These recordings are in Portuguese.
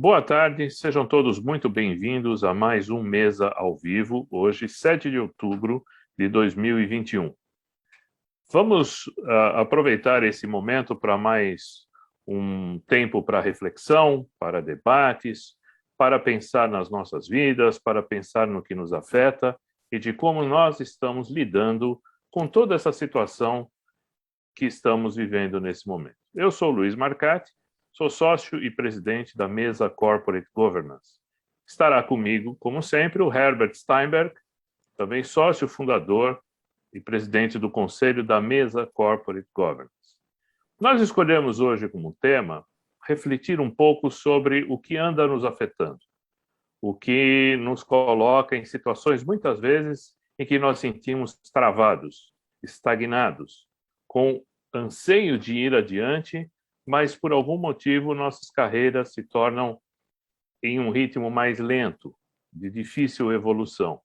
Boa tarde, sejam todos muito bem-vindos a mais um Mesa ao Vivo, hoje, 7 de outubro de 2021. Vamos aproveitar esse momento para mais um tempo para reflexão, para debates, para pensar nas nossas vidas, para pensar no que nos afeta e de como nós estamos lidando com toda essa situação que estamos vivendo nesse momento. Eu sou Luiz Marcati, sou sócio e presidente da Mesa Corporate Governance. Estará comigo, como sempre, o Herbert Steinberg, também sócio fundador e presidente do Conselho da Mesa Corporate Governance. Nós escolhemos hoje como tema refletir um pouco sobre o que anda nos afetando, o que nos coloca em situações, muitas vezes, em que nós sentimos travados, estagnados, com anseio de ir adiante, mas por algum motivo nossas carreiras se tornam em um ritmo mais lento, de difícil evolução.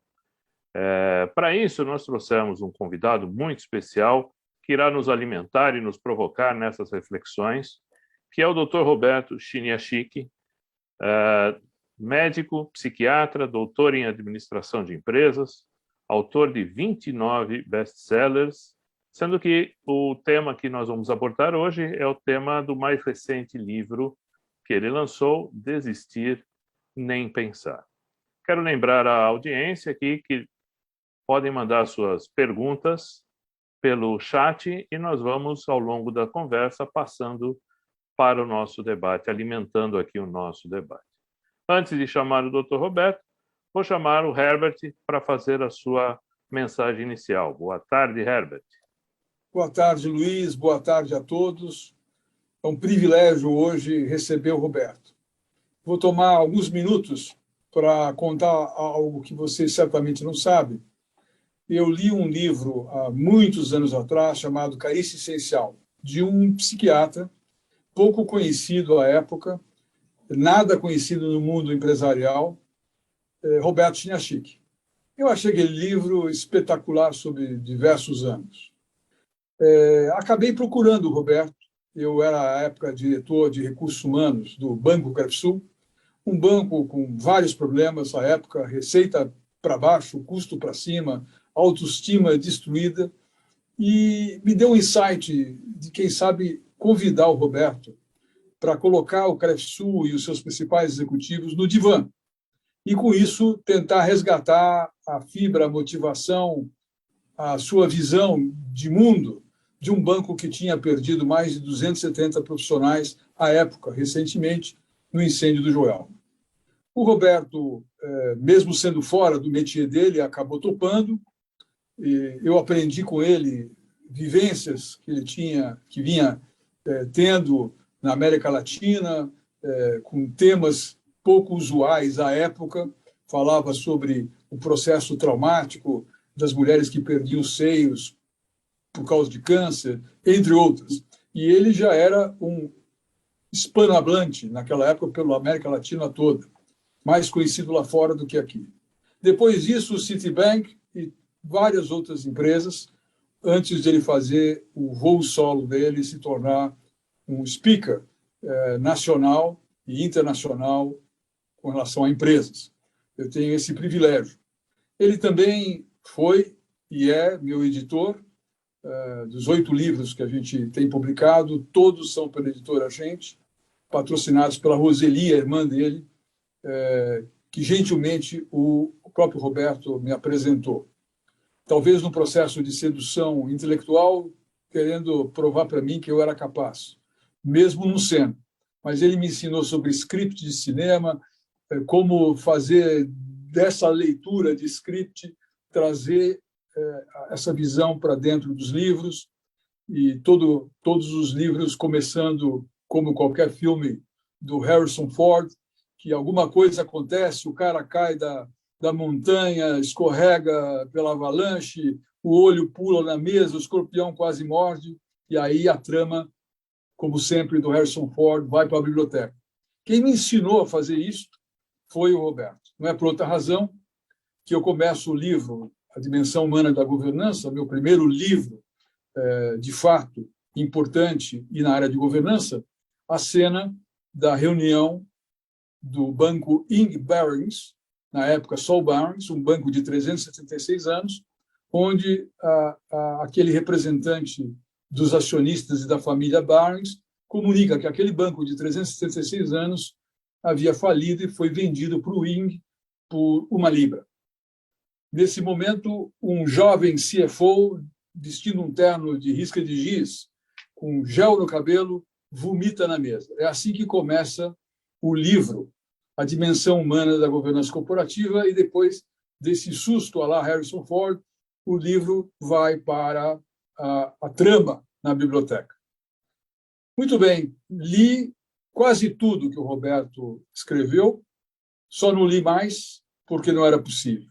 Para isso, nós trouxemos um convidado muito especial que irá nos alimentar e nos provocar nessas reflexões, que é o Dr. Roberto Chiniachik, médico, psiquiatra, doutor em administração de empresas, autor de 29 best-sellers, sendo que o tema que nós vamos abordar hoje é o tema do mais recente livro que ele lançou, Desistir Nem Pensar. Quero lembrar à audiência aqui que podem mandar suas perguntas pelo chat e nós vamos, ao longo da conversa, passando para o nosso debate, alimentando aqui o nosso debate. Antes de chamar o Dr. Roberto, vou chamar o Herbert para fazer a sua mensagem inicial. Boa tarde, Herbert. Boa tarde, Luiz. Boa tarde a todos. É um privilégio hoje receber o Roberto. Vou tomar alguns minutos para contar algo que vocês certamente não sabem. Eu li um livro há muitos anos atrás chamado Carícia Essencial, de um psiquiatra pouco conhecido à época, nada conhecido no mundo empresarial, Roberto Chiniachik. Eu achei aquele livro espetacular sobre diversos anos. Acabei procurando o Roberto. Eu era, à época, diretor de recursos humanos do Banco Crefsul, um banco com vários problemas à época, receita para baixo, custo para cima, autoestima destruída, e me deu um insight de, quem sabe, convidar o Roberto para colocar o Crefsul e os seus principais executivos no divã, e, com isso, tentar resgatar a fibra, a motivação, a sua visão de mundo de um banco que tinha perdido mais de 270 profissionais à época, recentemente, no incêndio do Joelma. O Roberto, mesmo sendo fora do métier dele, acabou topando. Eu aprendi com ele vivências que ele tinha, que vinha tendo na América Latina, com temas pouco usuais à época. Falava sobre o processo traumático das mulheres que perdiam os seios por causa de câncer, entre outras. E ele já era um hispanohablante naquela época pela América Latina toda, mais conhecido lá fora do que aqui. Depois disso, o Citibank e várias outras empresas, antes de ele fazer o voo solo dele e se tornar um speaker nacional e internacional com relação a empresas. Eu tenho esse privilégio. Ele também foi e é meu editor. Dos 8 livros que a gente tem publicado, todos são pela editora Gente, patrocinados pela Roseli, a irmã dele, que gentilmente o próprio Roberto me apresentou. Talvez num processo de sedução intelectual, querendo provar para mim que eu era capaz, mesmo não sendo. Mas ele me ensinou sobre script de cinema, como fazer dessa leitura de script, trazer essa visão para dentro dos livros, e todos os livros, começando, como qualquer filme do Harrison Ford, que alguma coisa acontece, o cara cai da montanha, escorrega pela avalanche, o olho pula na mesa, o escorpião quase morde, e aí a trama, como sempre, do Harrison Ford, vai para a biblioteca. Quem me ensinou a fazer isso foi o Roberto. Não é por outra razão que eu começo o livro A Dimensão Humana da Governança, meu primeiro livro, de fato, importante e na área de governança, a cena da reunião do banco Ing Barings, na época Saul Barings, um banco de 376 anos, onde aquele representante dos acionistas e da família Barings comunica que aquele banco de 376 anos havia falido e foi vendido para o Ing por £1. Nesse momento, um jovem CFO, vestindo um terno de risca de giz, com gel no cabelo, vomita na mesa. É assim que começa o livro, A Dimensão Humana da Governança Corporativa, e depois desse susto à la Harrison Ford, o livro vai para a trama na biblioteca. Muito bem, li quase tudo que o Roberto escreveu, só não li mais porque não era possível.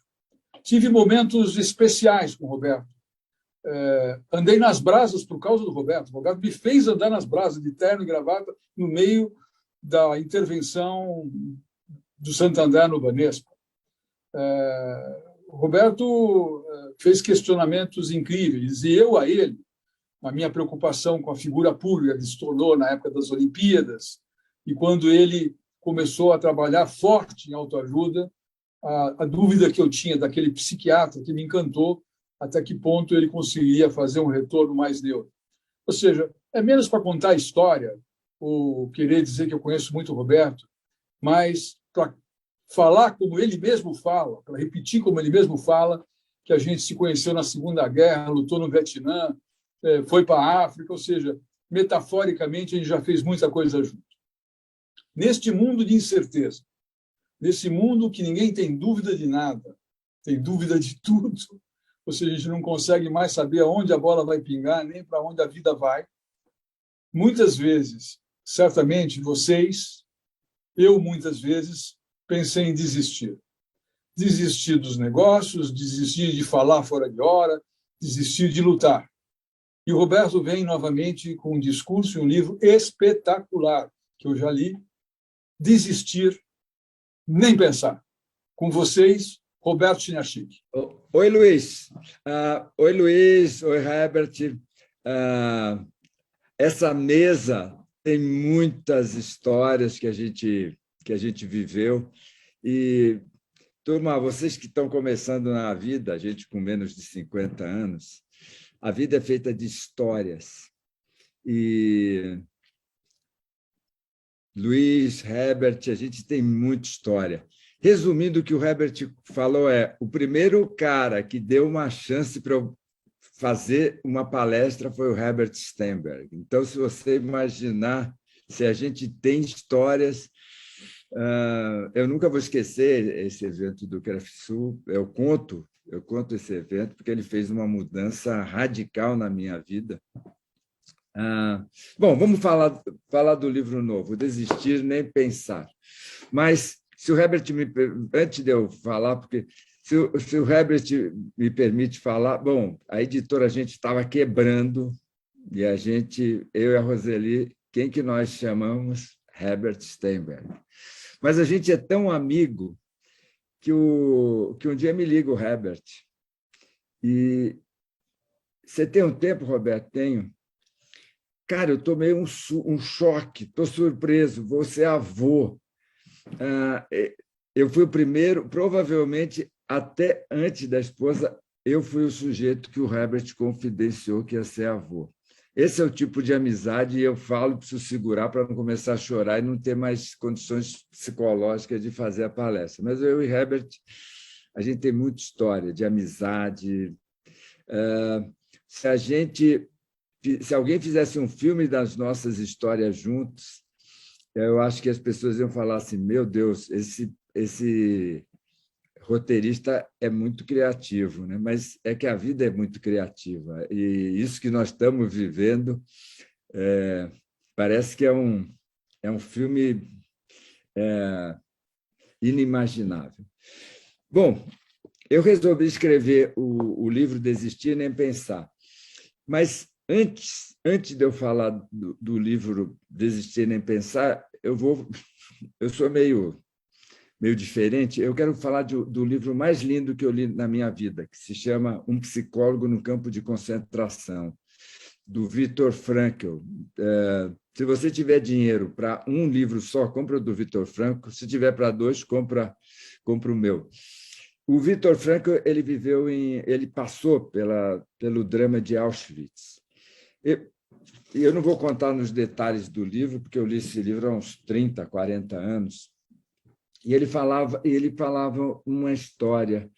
Tive momentos especiais com o Roberto. Andei nas brasas por causa do Roberto. O Roberto me fez andar nas brasas, de terno e gravata, no meio da intervenção do Santander no Banespa. O Roberto fez questionamentos incríveis, e eu a ele, a minha preocupação com a figura pública que se tornou na época das Olimpíadas, e quando ele começou a trabalhar forte em autoajuda, a dúvida que eu tinha daquele psiquiatra que me encantou, até que ponto ele conseguiria fazer um retorno mais neutro. Ou seja, é menos para contar a história, ou querer dizer que eu conheço muito o Roberto, mas para falar como ele mesmo fala, para repetir como ele mesmo fala, que a gente se conheceu na Segunda Guerra, lutou no Vietnã, foi para a África, ou seja, metaforicamente, a gente já fez muita coisa junto. Neste mundo de incerteza, nesse mundo que ninguém tem dúvida de nada, tem dúvida de tudo, ou seja, a gente não consegue mais saber aonde a bola vai pingar, nem para onde a vida vai. Muitas vezes, certamente, eu muitas vezes, pensei em desistir. Desistir dos negócios, desistir de falar fora de hora, desistir de lutar. E o Roberto vem novamente com um discurso e um livro espetacular, que eu já li, Desistir, Nem Pensar. Com vocês, Roberto Chiniachik. Oi, Luiz. Oi, Luiz. Oi, Herbert. Essa mesa tem muitas histórias que a gente viveu. E, turma, vocês que estão começando na vida, a gente com menos de 50 anos, a vida é feita de histórias. E Luiz, Herbert, a gente tem muita história. Resumindo, o que o Herbert falou o primeiro cara que deu uma chance para eu fazer uma palestra foi o Herbert Steinberg. Então, se você imaginar, se a gente tem histórias, eu nunca vou esquecer esse evento do CREFSU. Eu conto esse evento porque ele fez uma mudança radical na minha vida. Bom, vamos falar do livro novo, Desistir, Nem Pensar. Mas, se o Herbert antes de eu falar, porque se o Herbert me permite falar, bom, a editora a gente estava quebrando, e eu e a Roseli, quem que nós chamamos? Herbert Steinberg. Mas a gente é tão amigo que um dia me liga o Herbert. E você tem um tempo, Roberto? Tenho. Cara, eu tomei um choque, estou surpreso, vou ser avô. Eu fui o primeiro, provavelmente, até antes da esposa, eu fui o sujeito que o Herbert confidenciou que ia ser avô. Esse é o tipo de amizade, e eu falo, preciso segurar para não começar a chorar e não ter mais condições psicológicas de fazer a palestra. Mas eu e Herbert, a gente tem muita história de amizade. Se alguém fizesse um filme das nossas histórias juntos, eu acho que as pessoas iam falar assim, meu Deus, esse roteirista é muito criativo, né? Mas é que a vida é muito criativa, e isso que nós estamos vivendo parece que é um filme inimaginável. Bom, eu resolvi escrever o livro Desistir, Nem Pensar, mas antes de eu falar do livro Desistir, Nem Pensar, eu sou meio diferente. Eu quero falar do livro mais lindo que eu li na minha vida, que se chama Um Psicólogo no Campo de Concentração. do Viktor Frankl. Se você tiver dinheiro para um livro só, compra o do Viktor Frankl. Se tiver para dois, compra o meu. O Viktor Frankl, ele passou pelo drama de Auschwitz. Eu não vou contar nos detalhes do livro, porque eu li esse livro há uns 30, 40 anos. E ele falava uma história.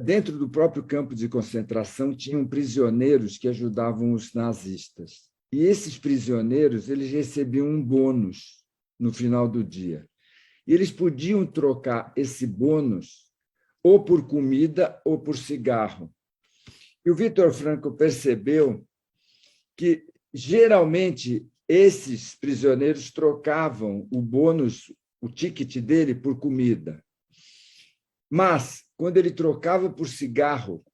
Dentro do próprio campo de concentração, tinham prisioneiros que ajudavam os nazistas. E esses prisioneiros eles recebiam um bônus no final do dia. E eles podiam trocar esse bônus ou por comida ou por cigarro. E o Viktor Frankl percebeu que, geralmente, esses prisioneiros trocavam o bônus, o ticket dele, por comida. Mas, quando ele trocava por cigarro,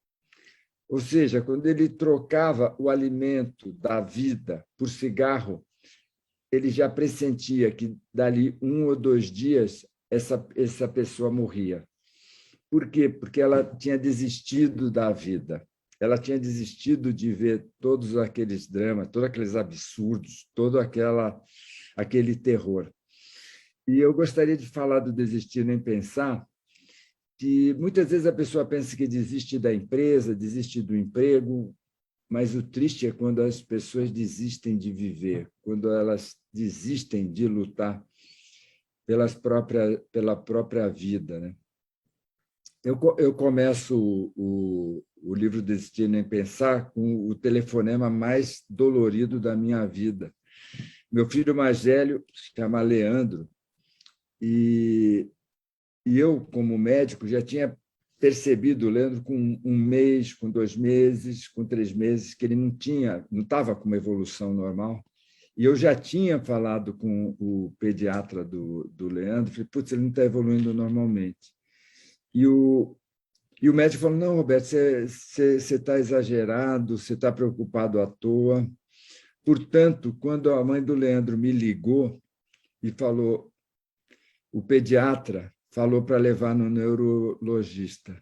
ou seja, quando ele trocava o alimento da vida por cigarro, ele já pressentia que, dali 1 ou 2 dias, essa pessoa morria. Por quê? Porque ela tinha desistido da vida. Ela tinha desistido de ver todos aqueles dramas, todos aqueles absurdos, todo aquele terror. E eu gostaria de falar do Desistir Nem Pensar, que muitas vezes a pessoa pensa que desiste da empresa, desiste do emprego, mas o triste é quando as pessoas desistem de viver, quando elas desistem de lutar pela própria vida, né? Eu começo o livro Desistir Nem Pensar com o telefonema mais dolorido da minha vida. Meu filho mais velho se chama Leandro, e eu, como médico, já tinha percebido o Leandro com 1 mês, com 2 meses, com 3 meses, que ele não estava com uma evolução normal. E eu já tinha falado com o pediatra do Leandro, falei, putz, ele não está evoluindo normalmente. E o médico falou, não, Roberto, você está exagerado, você está preocupado à toa. Portanto, quando a mãe do Leandro me ligou e falou, o pediatra falou para levar no neurologista.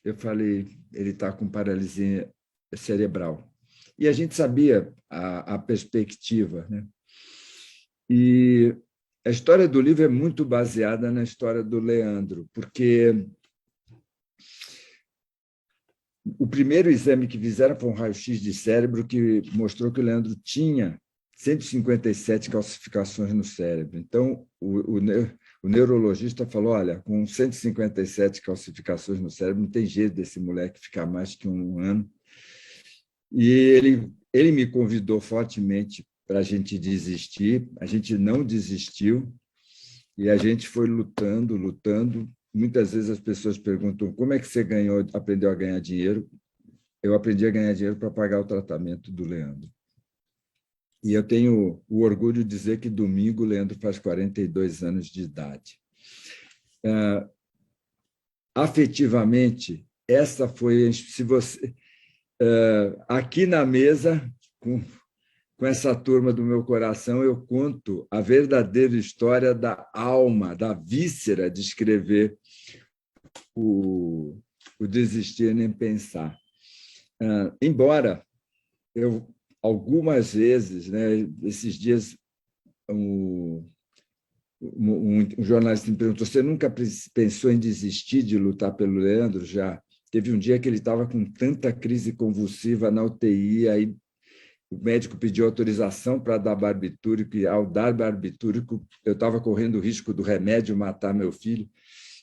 Eu falei, ele está com paralisia cerebral. E a gente sabia a perspectiva, né? E a história do livro é muito baseada na história do Leandro, porque o primeiro exame que fizeram foi um raio-x de cérebro que mostrou que o Leandro tinha 157 calcificações no cérebro. Então, o neurologista falou, olha, com 157 calcificações no cérebro, não tem jeito desse moleque ficar mais que 1 ano. E ele me convidou fortemente para a gente desistir. A gente não desistiu e a gente foi lutando. Muitas vezes as pessoas perguntam como é que você aprendeu a ganhar dinheiro. Eu aprendi a ganhar dinheiro para pagar o tratamento do Leandro. E eu tenho o orgulho de dizer que domingo o Leandro faz 42 anos de idade. Afetivamente, essa foi, se você aqui na mesa, com essa turma do meu coração, eu conto a verdadeira história da alma, da víscera de escrever o Desistir Nem Pensar. Embora eu, algumas vezes, né, esses dias, um jornalista me perguntou, você nunca pensou em desistir de lutar pelo Leandro? Já. Teve um dia que ele estava com tanta crise convulsiva na UTI, aí o médico pediu autorização para dar barbitúrico, e ao dar barbitúrico, eu estava correndo o risco do remédio matar meu filho.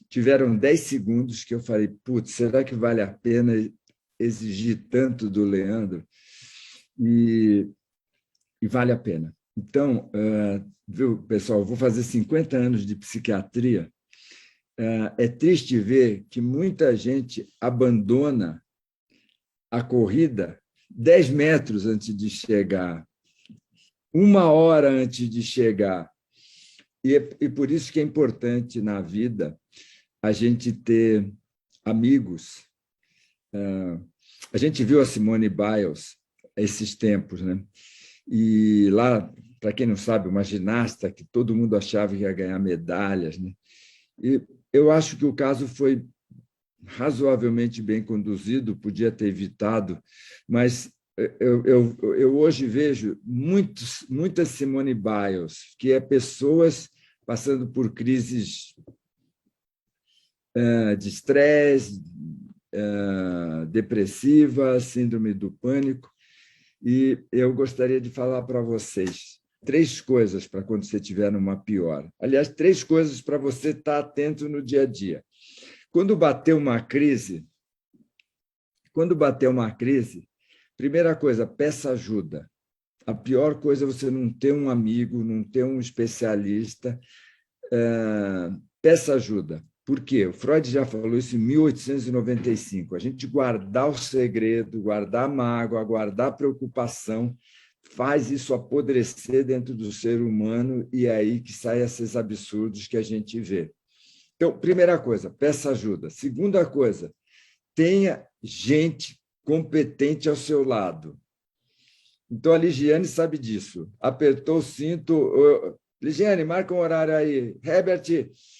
Tiveram 10 segundos que eu falei, putz, será que vale a pena exigir tanto do Leandro? E vale a pena. Então, viu, pessoal, eu vou fazer 50 anos de psiquiatria. É triste ver que muita gente abandona a corrida 10 metros antes de chegar, 1 hora antes de chegar. E por isso que é importante na vida a gente ter amigos. A gente viu a Simone Biles esses tempos, né? E lá, para quem não sabe, uma ginasta que todo mundo achava que ia ganhar medalhas, né? E eu acho que o caso foi razoavelmente bem conduzido, podia ter evitado, mas eu hoje vejo muitas Simone Biles, que é pessoas passando por crises de estresse, depressiva, síndrome do pânico, e eu gostaria de falar para vocês 3 coisas para quando você tiver numa pior. Aliás, 3 coisas para você estar atento no dia a dia. Quando bater uma crise, primeira coisa, peça ajuda. A pior coisa é você não ter um amigo, não ter um especialista. Peça ajuda. Por quê? O Freud já falou isso em 1895. A gente guardar o segredo, guardar a mágoa, guardar a preocupação, faz isso apodrecer dentro do ser humano e é aí que saem esses absurdos que a gente vê. Então, primeira coisa, peça ajuda. Segunda coisa, tenha gente competente ao seu lado. Então, a Ligiane sabe disso. Apertou o cinto. Ligiane, marca um horário aí. Herbert,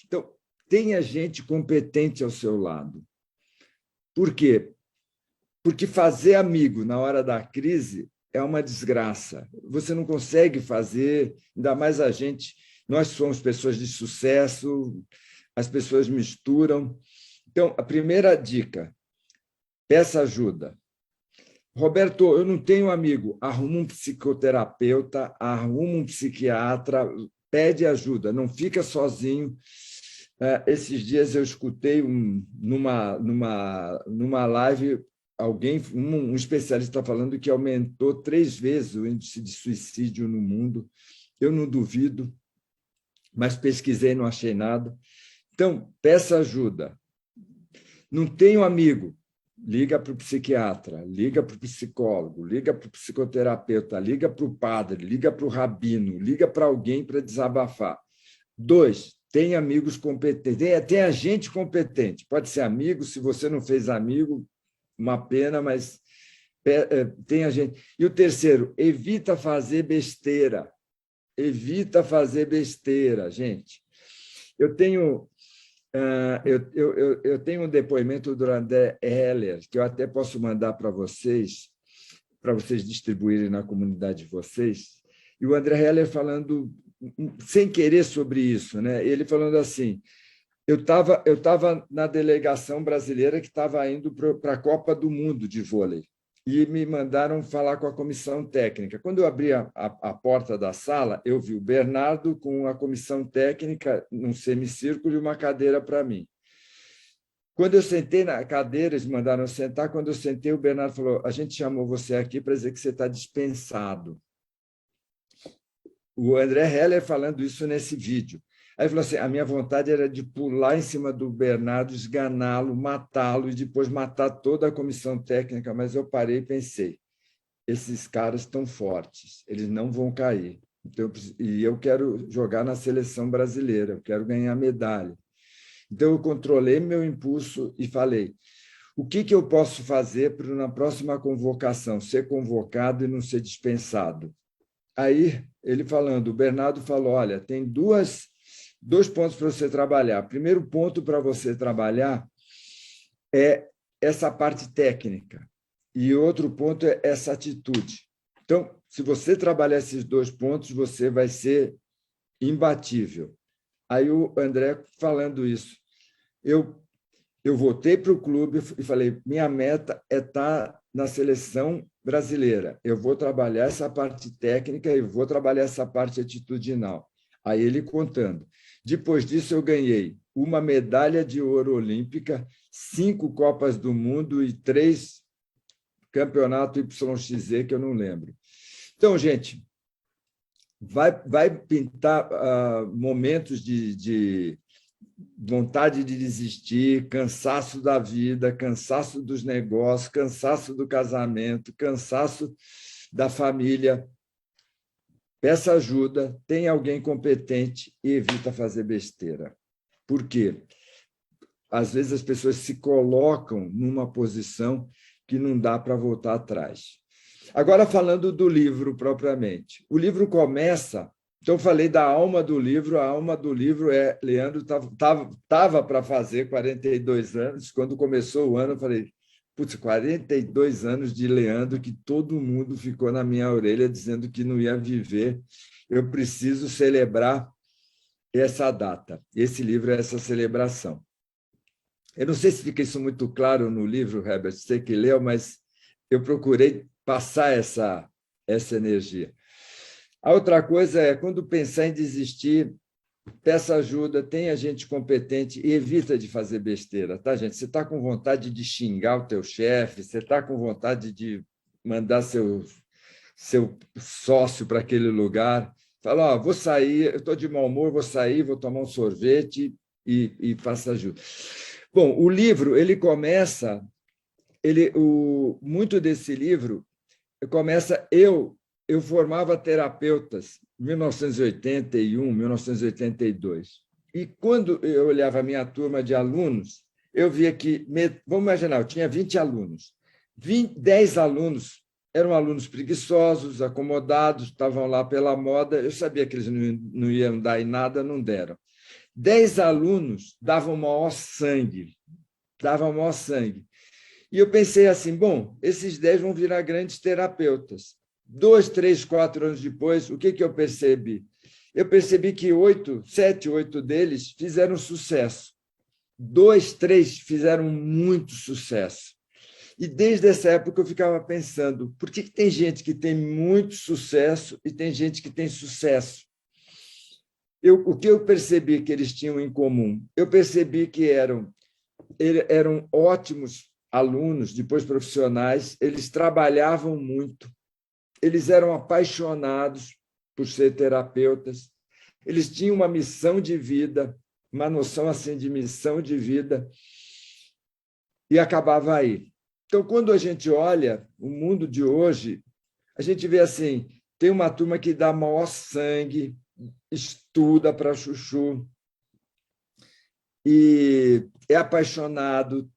então, tenha gente competente ao seu lado. Por quê? Porque fazer amigo na hora da crise é uma desgraça. Você não consegue fazer, ainda mais a gente. Nós somos pessoas de sucesso, as pessoas misturam. Então, a primeira dica, peça ajuda. Roberto, eu não tenho amigo. Arruma um psicoterapeuta, arruma um psiquiatra, pede ajuda, não fica sozinho. Esses dias eu escutei numa live um especialista falando que aumentou 3 vezes o índice de suicídio no mundo. Eu não duvido, mas pesquisei e não achei nada. Então, peça ajuda. Não tenho amigo. Liga para o psiquiatra, liga para o psicólogo, liga para o psicoterapeuta, liga para o padre, liga para o rabino, liga para alguém para desabafar. 2, tem amigos competentes, tem gente competente. Pode ser amigo, se você não fez amigo, uma pena, mas tem a gente. E o terceiro, evita fazer besteira. Evita fazer besteira, gente. Eu tenho um depoimento do André Heller, que eu até posso mandar para vocês distribuírem na comunidade de vocês. E o André Heller falando, sem querer, sobre isso, né? Ele falando assim, eu estava na delegação brasileira que estava indo para a Copa do Mundo de vôlei, e me mandaram falar com a comissão técnica. Quando eu abri a porta da sala, eu vi o Bernardo com a comissão técnica num semicírculo e uma cadeira para mim. Quando eu sentei na cadeira, eles mandaram sentar. Quando eu sentei, o Bernardo falou, a gente chamou você aqui para dizer que você está dispensado. O André Heller falando isso nesse vídeo. Aí ele falou assim, a minha vontade era de pular em cima do Bernardo, esganá-lo, matá-lo e depois matar toda a comissão técnica, mas eu parei e pensei, esses caras estão fortes, eles não vão cair. Então, e eu quero jogar na seleção brasileira, eu quero ganhar medalha. Então, eu controlei meu impulso e falei, o que eu posso fazer para, na próxima convocação, ser convocado e não ser dispensado? Aí, ele falando, o Bernardo falou, olha, tem 2 pontos para você trabalhar. Primeiro ponto para você trabalhar é essa parte técnica. E outro ponto é essa atitude. Então, se você trabalhar esses 2 pontos, você vai ser imbatível. Aí o André falando isso. Eu voltei para o clube e falei, minha meta é estar na seleção brasileira. Eu vou trabalhar essa parte técnica e vou trabalhar essa parte atitudinal. Aí ele contando. Depois disso, eu ganhei uma medalha de ouro olímpica, 5 Copas do Mundo e 3 campeonatos YXZ, que eu não lembro. Então, gente, vai pintar momentos de vontade de desistir, cansaço da vida, cansaço dos negócios, cansaço do casamento, cansaço da família. Peça ajuda, tenha alguém competente e evita fazer besteira. Por quê? Às vezes as pessoas se colocam numa posição que não dá para voltar atrás. Agora, falando do livro propriamente. O livro começa... Então, eu falei da alma do livro. A alma do livro é... Leandro estava para fazer 42 anos. Quando começou o ano, eu falei, putz, 42 anos de Leandro, que todo mundo ficou na minha orelha dizendo que não ia viver. Eu preciso celebrar essa data. Esse livro é essa celebração. Eu não sei se fica isso muito claro no livro, Herbert, você que leu, mas eu procurei passar essa energia. A outra coisa é, quando pensar em desistir, peça ajuda, tenha gente competente e evita de fazer besteira, tá, gente? Você está com vontade de xingar o teu chefe, você está com vontade de mandar seu sócio para aquele lugar, fala, vou sair, eu estou de mau humor, vou sair, vou tomar um sorvete e faça ajuda. Bom, o livro, ele começa, muito desse livro começa eu formava terapeutas em 1981, 1982. E quando eu olhava a minha turma de alunos, eu via que, vamos imaginar, eu tinha 20 alunos. 10 alunos eram alunos preguiçosos, acomodados, estavam lá pela moda. Eu sabia que eles não iam dar em nada, não deram. 10 alunos davam maior sangue, E eu pensei assim, bom, esses 10 vão virar grandes terapeutas. 2, 3, 4 anos depois, o que eu percebi? Eu percebi que 7, 8 deles fizeram sucesso. 2, 3 fizeram muito sucesso. E desde essa época eu ficava pensando, por que tem gente que tem muito sucesso e tem gente que tem sucesso? O que eu percebi que eles tinham em comum? Eu percebi que eram ótimos alunos, depois profissionais, eles trabalhavam muito, eles eram apaixonados por ser terapeutas, eles tinham uma missão de vida, uma noção assim de missão de vida, e acabava aí. Então, quando a gente olha o mundo de hoje, a gente vê assim, tem uma turma que dá maior sangue, estuda para chuchu, e é apaixonado,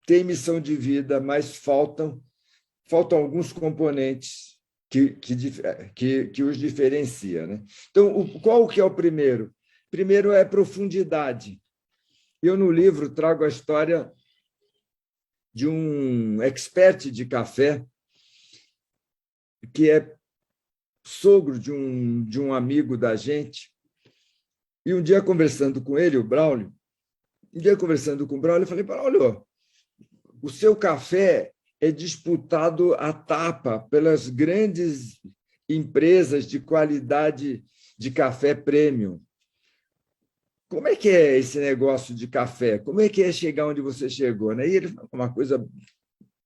tem missão de vida, mas faltam alguns componentes que os diferencia, né? Então, qual que é o primeiro? Primeiro é profundidade. Eu, no livro, trago a história de um expert de café que é sogro de um amigo da gente. E um dia, conversando com ele, o Braulio, eu falei, Braulio, o seu café é disputado à tapa pelas grandes empresas de qualidade de café premium. Como é que é esse negócio de café? Como é que é chegar onde você chegou? E ele falou uma coisa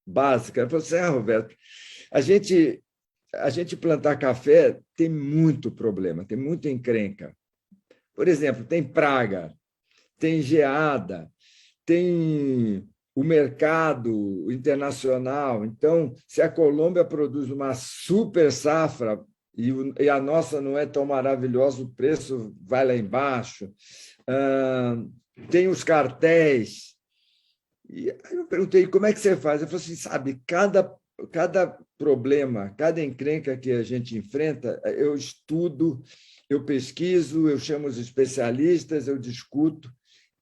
básica. Ele falou assim, Roberto, a gente plantar café tem muito problema, tem muita encrenca. Por exemplo, tem praga, tem geada, tem o mercado internacional. Então, se a Colômbia produz uma super safra e a nossa não é tão maravilhosa, o preço vai lá embaixo. Tem os cartéis. E aí eu perguntei, como é que você faz? Ele falou assim, sabe, cada problema, cada encrenca que a gente enfrenta, eu estudo, eu pesquiso, eu chamo os especialistas, eu discuto,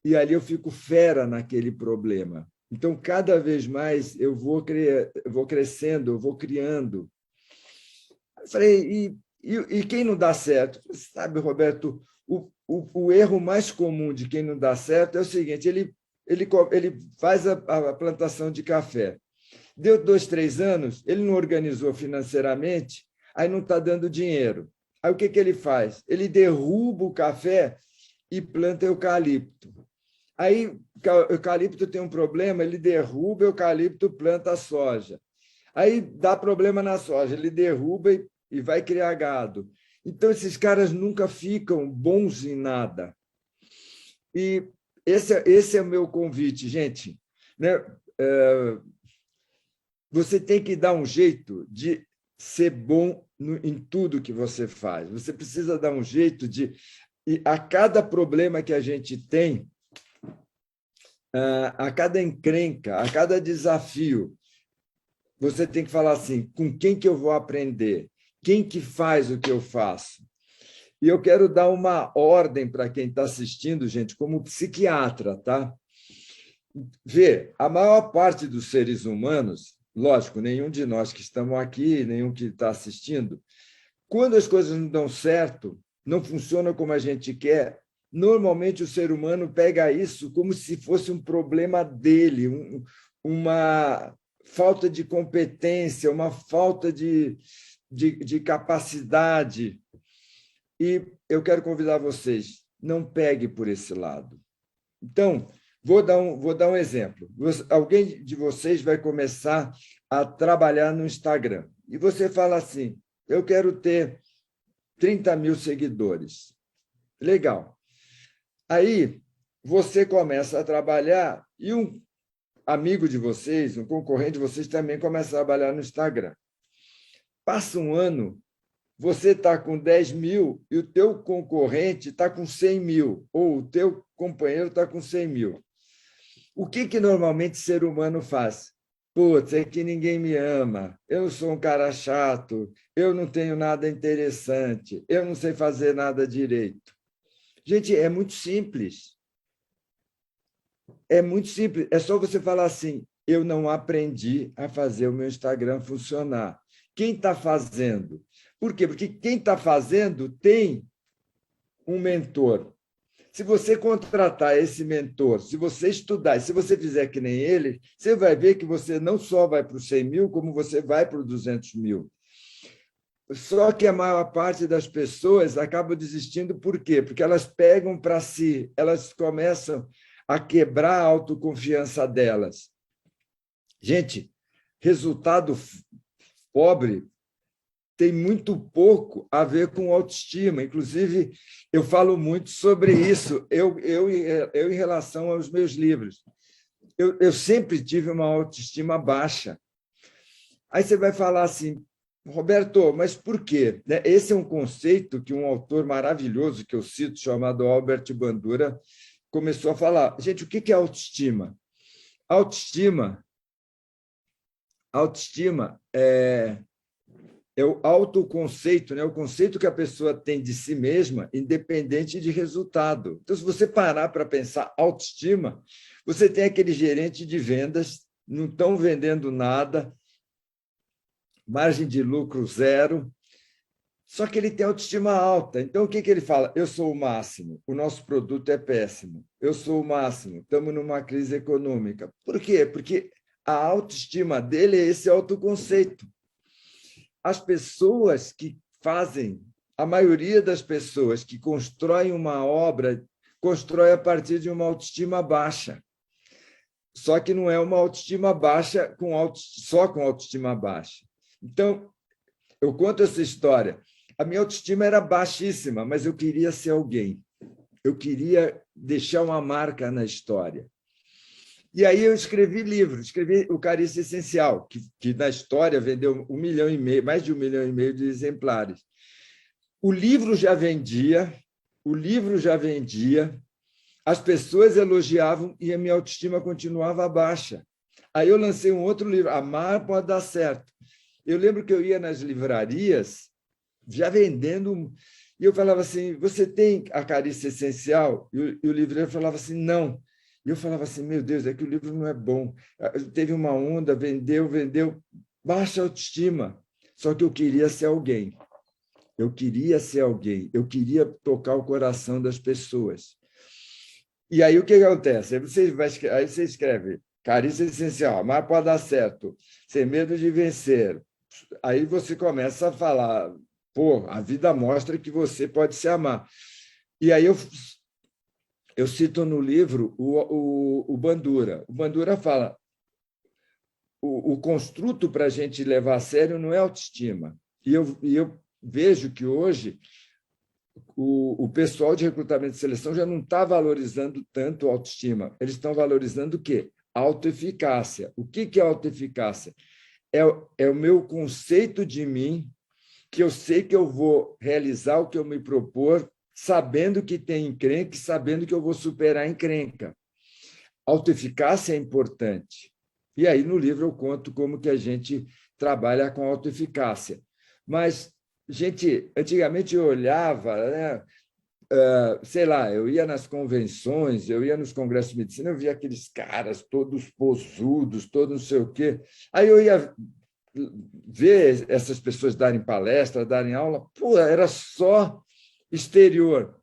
e ali eu fico fera naquele problema. Então, cada vez mais eu vou crescendo, eu vou criando. Eu falei, e quem não dá certo? Sabe, Roberto, o erro mais comum de quem não dá certo é o seguinte, ele faz a plantação de café. Deu 2, 3 anos, ele não organizou financeiramente, aí não está dando dinheiro. Aí o que ele faz? Ele derruba o café e planta eucalipto. Aí o eucalipto tem um problema, ele derruba o eucalipto, planta a soja. Aí dá problema na soja, ele derruba e vai criar gado. Então, esses caras nunca ficam bons em nada. E esse é o meu convite, gente. Né? Você tem que dar um jeito de ser bom em tudo que você faz. Você precisa dar um jeito de... E a cada problema que a gente tem, a cada encrenca, a cada desafio, você tem que falar assim, com quem que eu vou aprender? Quem que faz o que eu faço? E eu quero dar uma ordem para quem está assistindo, gente, como psiquiatra, tá? vê, a maior parte dos seres humanos, lógico, nenhum de nós que estamos aqui, nenhum que está assistindo, quando as coisas não dão certo, não funcionam como a gente quer, normalmente o ser humano pega isso como se fosse um problema dele, uma falta de competência, uma falta de capacidade. E eu quero convidar vocês, não pegue por esse lado. Então, vou dar um exemplo. Alguém de vocês vai começar a trabalhar no Instagram. E você fala assim, eu quero ter 30 mil seguidores. Legal. Aí, você começa a trabalhar e um amigo de vocês, um concorrente de vocês também começa a trabalhar no Instagram. Passa um ano, você está com 10 mil e o teu concorrente está com 100 mil, ou o teu companheiro está com 100 mil. O que normalmente o ser humano faz? Putz, é que ninguém me ama, eu sou um cara chato, eu não tenho nada interessante, eu não sei fazer nada direito. Gente, é muito simples. É muito simples. É só você falar assim, eu não aprendi a fazer o meu Instagram funcionar. Quem está fazendo? Por quê? Porque quem está fazendo tem um mentor. Se você contratar esse mentor, se você estudar, se você fizer que nem ele, você vai ver que você não só vai para os 100 mil, como você vai para os 200 mil. Só que a maior parte das pessoas acaba desistindo por quê? Porque elas pegam para si, elas começam a quebrar a autoconfiança delas. Gente, resultado pobre tem muito pouco a ver com autoestima. Inclusive, eu falo muito sobre isso, eu em relação aos meus livros. Eu sempre tive uma autoestima baixa. Aí você vai falar assim, Roberto, mas por quê? Esse é um conceito que um autor maravilhoso que eu cito, chamado Albert Bandura, começou a falar. Gente, o que é autoestima? Autoestima é o autoconceito, né? O conceito que a pessoa tem de si mesma, independente de resultado. Então, se você parar para pensar autoestima, você tem aquele gerente de vendas, não estão vendendo nada, margem de lucro zero, só que ele tem autoestima alta. Então, o que ele fala? Eu sou o máximo, o nosso produto é péssimo. Eu sou o máximo, estamos numa crise econômica. Por quê? Porque a autoestima dele é esse autoconceito. As pessoas que fazem, a maioria das pessoas que constroem uma obra, constrói a partir de uma autoestima baixa. Só que não é uma autoestima baixa só com autoestima baixa. Então, eu conto essa história. A minha autoestima era baixíssima, mas eu queria ser alguém. Eu queria deixar uma marca na história. E aí eu escrevi livros, escrevi O Carícia Essencial, que na história vendeu 1,5 milhão, mais de 1,5 milhão de exemplares. O livro já vendia, as pessoas elogiavam e a minha autoestima continuava baixa. Aí eu lancei um outro livro, Amar Pode Dar Certo. Eu lembro que eu ia nas livrarias, já vendendo, e eu falava assim, você tem A Carícia Essencial? E o livreiro falava assim, não. E eu falava assim, meu Deus, é que o livro não é bom. Teve uma onda, vendeu, baixa autoestima. Só que eu queria ser alguém. Eu queria tocar o coração das pessoas. E aí o que acontece? Aí você escreve, Carícia Essencial, Amar Pode Dar Certo, Sem Medo de Vencer. Aí você começa a falar, pô, a vida mostra que você pode se amar. E aí eu cito no livro o Bandura. O Bandura fala, o construto para a gente levar a sério não é autoestima. E eu vejo que hoje o pessoal de recrutamento e seleção já não está valorizando tanto a autoestima. Eles estão valorizando o quê? Autoeficácia. O que é autoeficácia? É o meu conceito de mim, que eu sei que eu vou realizar o que eu me propor, sabendo que tem encrenca e sabendo que eu vou superar a encrenca. Autoeficácia é importante. E aí, no livro, eu conto como que a gente trabalha com autoeficácia. Mas, gente, antigamente eu olhava, né? sei lá, eu ia nas convenções, eu ia nos congressos de medicina, eu via aqueles caras todos posudos, todos não sei o quê. Aí eu ia ver essas pessoas darem palestra, darem aula, pô, era só exterior.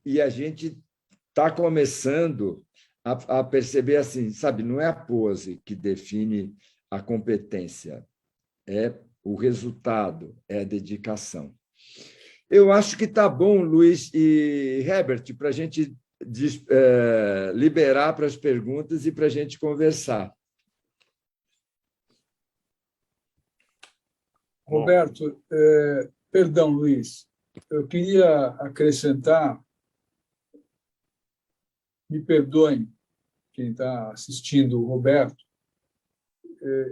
E a gente está começando a perceber assim, sabe, não é a pose que define a competência, é o resultado, é a dedicação. Eu acho que está bom, Luiz e Herbert, para a gente liberar para as perguntas e para a gente conversar. Roberto, perdão, Luiz, eu queria acrescentar, me perdoem quem está assistindo o Roberto,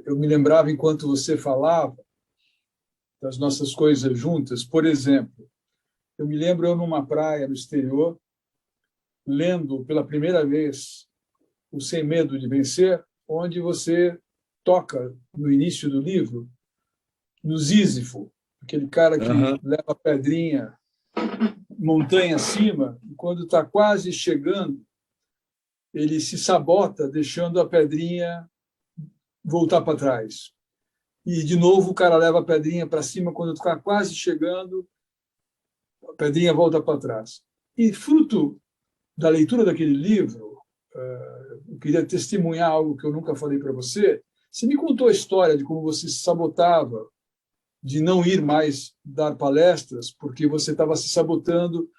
eu me lembrava, enquanto você falava, das nossas coisas juntas. Por exemplo, eu me lembro eu numa praia no exterior, lendo pela primeira vez o Sem Medo de Vencer, onde você toca, no início do livro, no Sísifo, aquele cara que leva a pedrinha montanha acima, e quando está quase chegando, ele se sabota, deixando a pedrinha voltar para trás. E, de novo, o cara leva a pedrinha para cima, quando está quase chegando, a pedrinha volta para trás. E, fruto da leitura daquele livro, eu queria testemunhar algo que eu nunca falei para você. Você me contou a história de como você se sabotava, de não ir mais dar palestras, porque você estava se sabotando,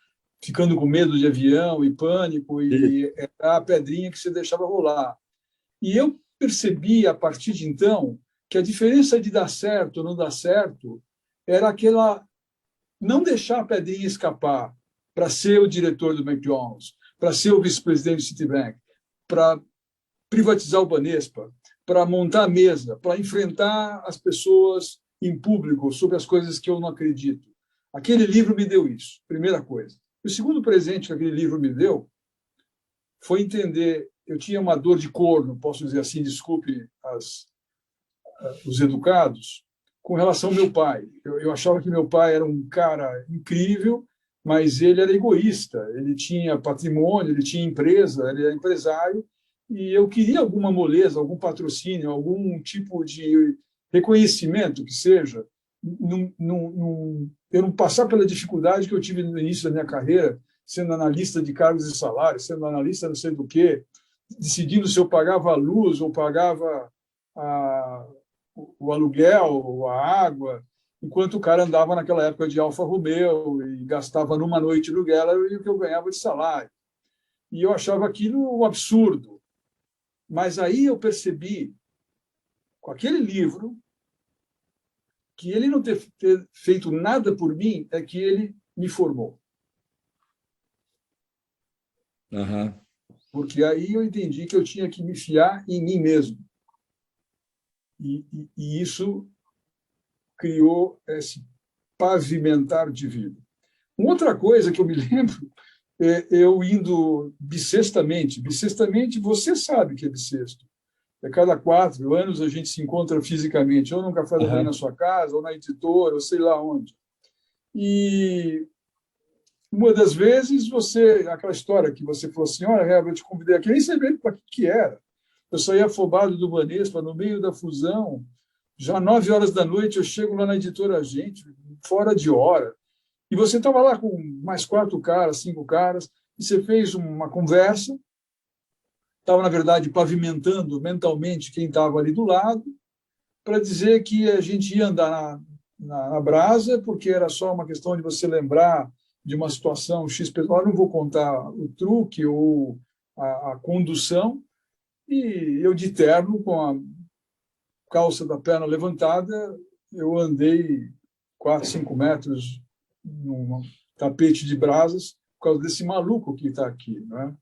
ficando com medo de avião e pânico, e era a pedrinha que você deixava rolar. E eu percebi, a partir de então, que a diferença de dar certo ou não dar certo era aquela não deixar a pedrinha escapar para ser o diretor do McDonald's, para ser o vice-presidente do Citibank, para privatizar o Banespa, para montar a mesa, para enfrentar as pessoas em público sobre as coisas que eu não acredito. Aquele livro me deu isso, primeira coisa. O segundo presente que aquele livro me deu foi entender, eu tinha uma dor de corno, posso dizer assim, desculpe os educados, com relação ao meu pai. Eu achava que meu pai era um cara incrível, mas ele era egoísta, ele tinha patrimônio, ele tinha empresa, ele era empresário, e eu queria alguma moleza, algum patrocínio, algum tipo de reconhecimento que seja, eu não passar pela dificuldade que eu tive no início da minha carreira, sendo analista de cargos e salários, sendo analista não sei do quê, decidindo se eu pagava a luz ou pagava o aluguel, ou a água, enquanto o cara andava naquela época de Alfa Romeo e gastava numa noite no Gallery o que eu ganhava de salário. E eu achava aquilo um absurdo. Mas aí eu percebi, com aquele livro, que ele não ter feito nada por mim é que ele me formou. Porque aí eu entendi que eu tinha que me fiar em mim mesmo. E isso criou esse pavimentar de vida. Uma outra coisa que eu me lembro é eu indo bissextamente. Bissextamente, você sabe que é bissexto. A cada 4 anos a gente se encontra fisicamente, ou num café da manhã na sua casa, ou na editora, ou sei lá onde. E uma das vezes, aquela história que você falou assim, olha, Herbert, eu te convidei aqui, nem sabia para que era. Eu saí afobado do Banespa, no meio da fusão, já 9 horas da noite, eu chego lá na editora Gente, fora de hora. E você estava lá com mais 4 caras, 5 caras, e você fez uma conversa, estava, na verdade, pavimentando mentalmente quem estava ali do lado, para dizer que a gente ia andar na brasa, porque era só uma questão de você lembrar de uma situação X. Eu não vou contar o truque ou a condução, e eu de terno, com a calça da perna levantada, eu andei 4, 5 metros num tapete de brasas por causa desse maluco que está aqui, não é?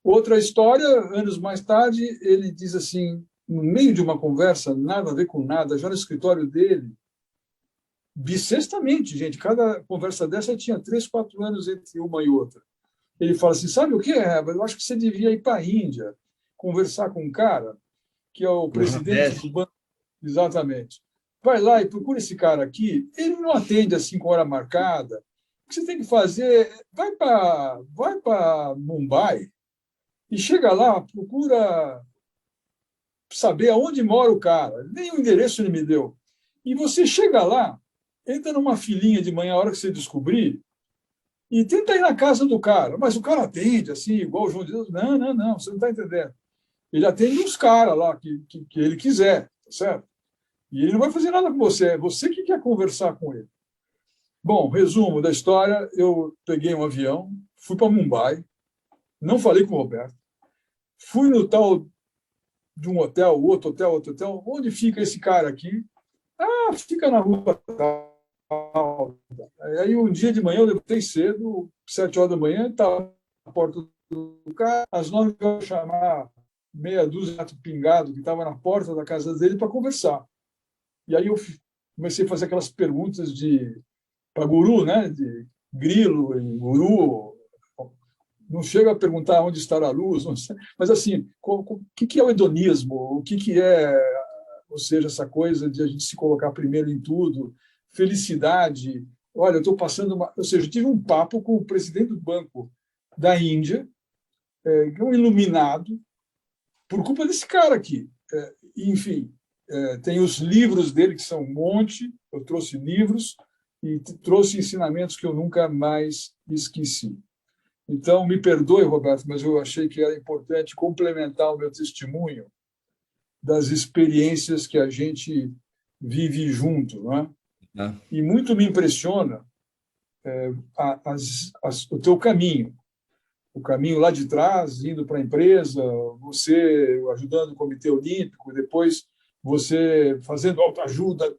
Outra história, anos mais tarde, ele diz assim, no meio de uma conversa, nada a ver com nada, já no escritório dele, bissextamente, gente, cada conversa dessa tinha 3, 4 anos entre uma e outra. Ele fala assim, sabe o que, Herbert? Eu acho que você devia ir para a Índia, conversar com um cara que é o presidente do banco. Exatamente. Vai lá e procura esse cara aqui. Ele não atende às 5 horas marcadas. que você tem que fazer, vai para Mumbai e chega lá, procura saber aonde mora o cara. Nem o endereço ele me deu. E você chega lá, entra numa filinha de manhã, a hora que você descobrir, e tenta ir na casa do cara. Mas o cara atende, assim, igual o João de Deus. Não, não, não, você não está entendendo. Ele atende os caras lá que ele quiser, tá certo? E ele não vai fazer nada com você, é você que quer conversar com ele. Bom, resumo da história, eu peguei um avião, fui para Mumbai, não falei com o Roberto, fui no tal de um hotel, outro hotel, onde fica esse cara aqui? Ah, fica na rua tal. Aí um dia de manhã eu levantei cedo, 7 horas da manhã, estava na porta do cara, às 9 eu ia chamar meia dúzia de gato pingado que estava na porta da casa dele para conversar. E aí eu comecei a fazer aquelas perguntas para guru, né? De grilo, guru. Não chega a perguntar onde está a luz, mas assim, o que é o hedonismo? O que é, ou seja, essa coisa de a gente se colocar primeiro em tudo, felicidade. Olha, eu estou passando ou seja, eu tive um papo com o presidente do Banco da Índia, que é um iluminado, por culpa desse cara aqui. Enfim, tem os livros dele, que são um monte, eu trouxe livros e trouxe ensinamentos que eu nunca mais esqueci. Então, me perdoe, Roberto, mas eu achei que era importante complementar o meu testemunho das experiências que a gente vive junto. Não é? E muito me impressiona o teu caminho. O caminho lá de trás, indo para a empresa, você ajudando o Comitê Olímpico, depois você fazendo autoajuda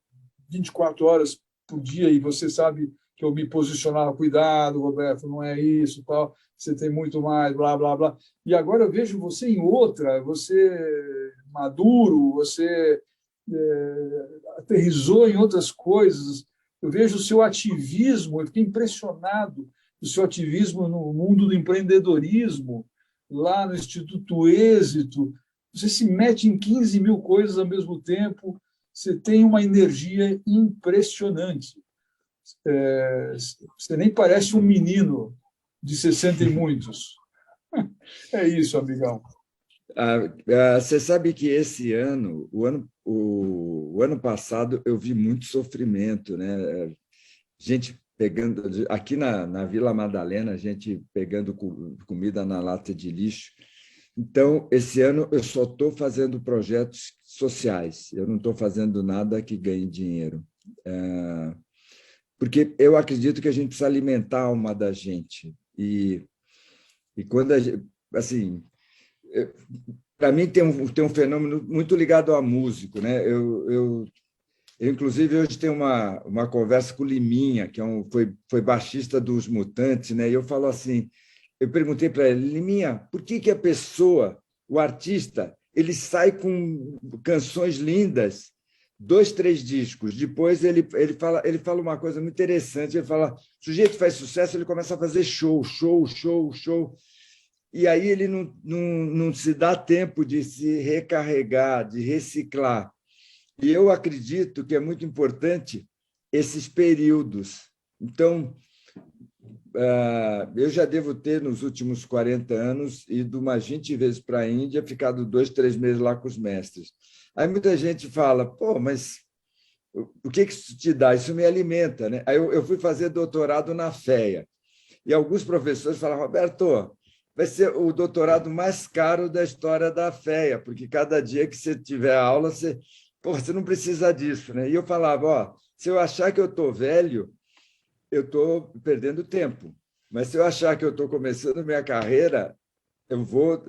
24 horas por dia, e você sabe que eu me posicionava, cuidado, Roberto, não é isso, tal, você tem muito mais, blá, blá, blá. E agora eu vejo você em outra, você maduro, você aterrissou em outras coisas. Eu vejo o seu ativismo, eu fiquei impressionado do seu ativismo no mundo do empreendedorismo, lá no Instituto Êxito. Você se mete em 15 mil coisas ao mesmo tempo, você tem uma energia impressionante. Você nem parece um menino de 60 e muitos. É isso, amigão. Você sabe que esse ano, o ano passado, eu vi muito sofrimento, né? Gente pegando, aqui na Vila Madalena, a gente pegando comida na lata de lixo. Então, esse ano eu só estou fazendo projetos sociais, eu não estou fazendo nada que ganhe dinheiro. Porque eu acredito que a gente precisa alimentar a alma da gente. E quando a gente, assim, para mim tem um fenômeno muito ligado a músico, né? Eu inclusive, hoje tenho uma conversa com o Liminha, que foi baixista dos Mutantes, né? E eu falo assim, eu perguntei para ele, Liminha, por que a pessoa, o artista, ele sai com canções lindas, 2, 3 discos, depois ele fala uma coisa muito interessante, ele fala, o sujeito faz sucesso, ele começa a fazer show, e aí ele não se dá tempo de se recarregar, de reciclar. E eu acredito que é muito importante esses períodos. Então, eu já devo ter, nos últimos 40 anos, ido umas 20 vezes para a Índia, ficado 2, 3 meses lá com os mestres. Aí muita gente fala, pô, mas o que isso te dá? Isso me alimenta, né? Aí eu fui fazer doutorado na FEA. E alguns professores falaram, Roberto, vai ser o doutorado mais caro da história da FEA, porque cada dia que você tiver aula, você não precisa disso, né? E eu falava, ó, se eu achar que eu estou velho, eu estou perdendo tempo. Mas se eu achar que eu estou começando minha carreira, eu vou...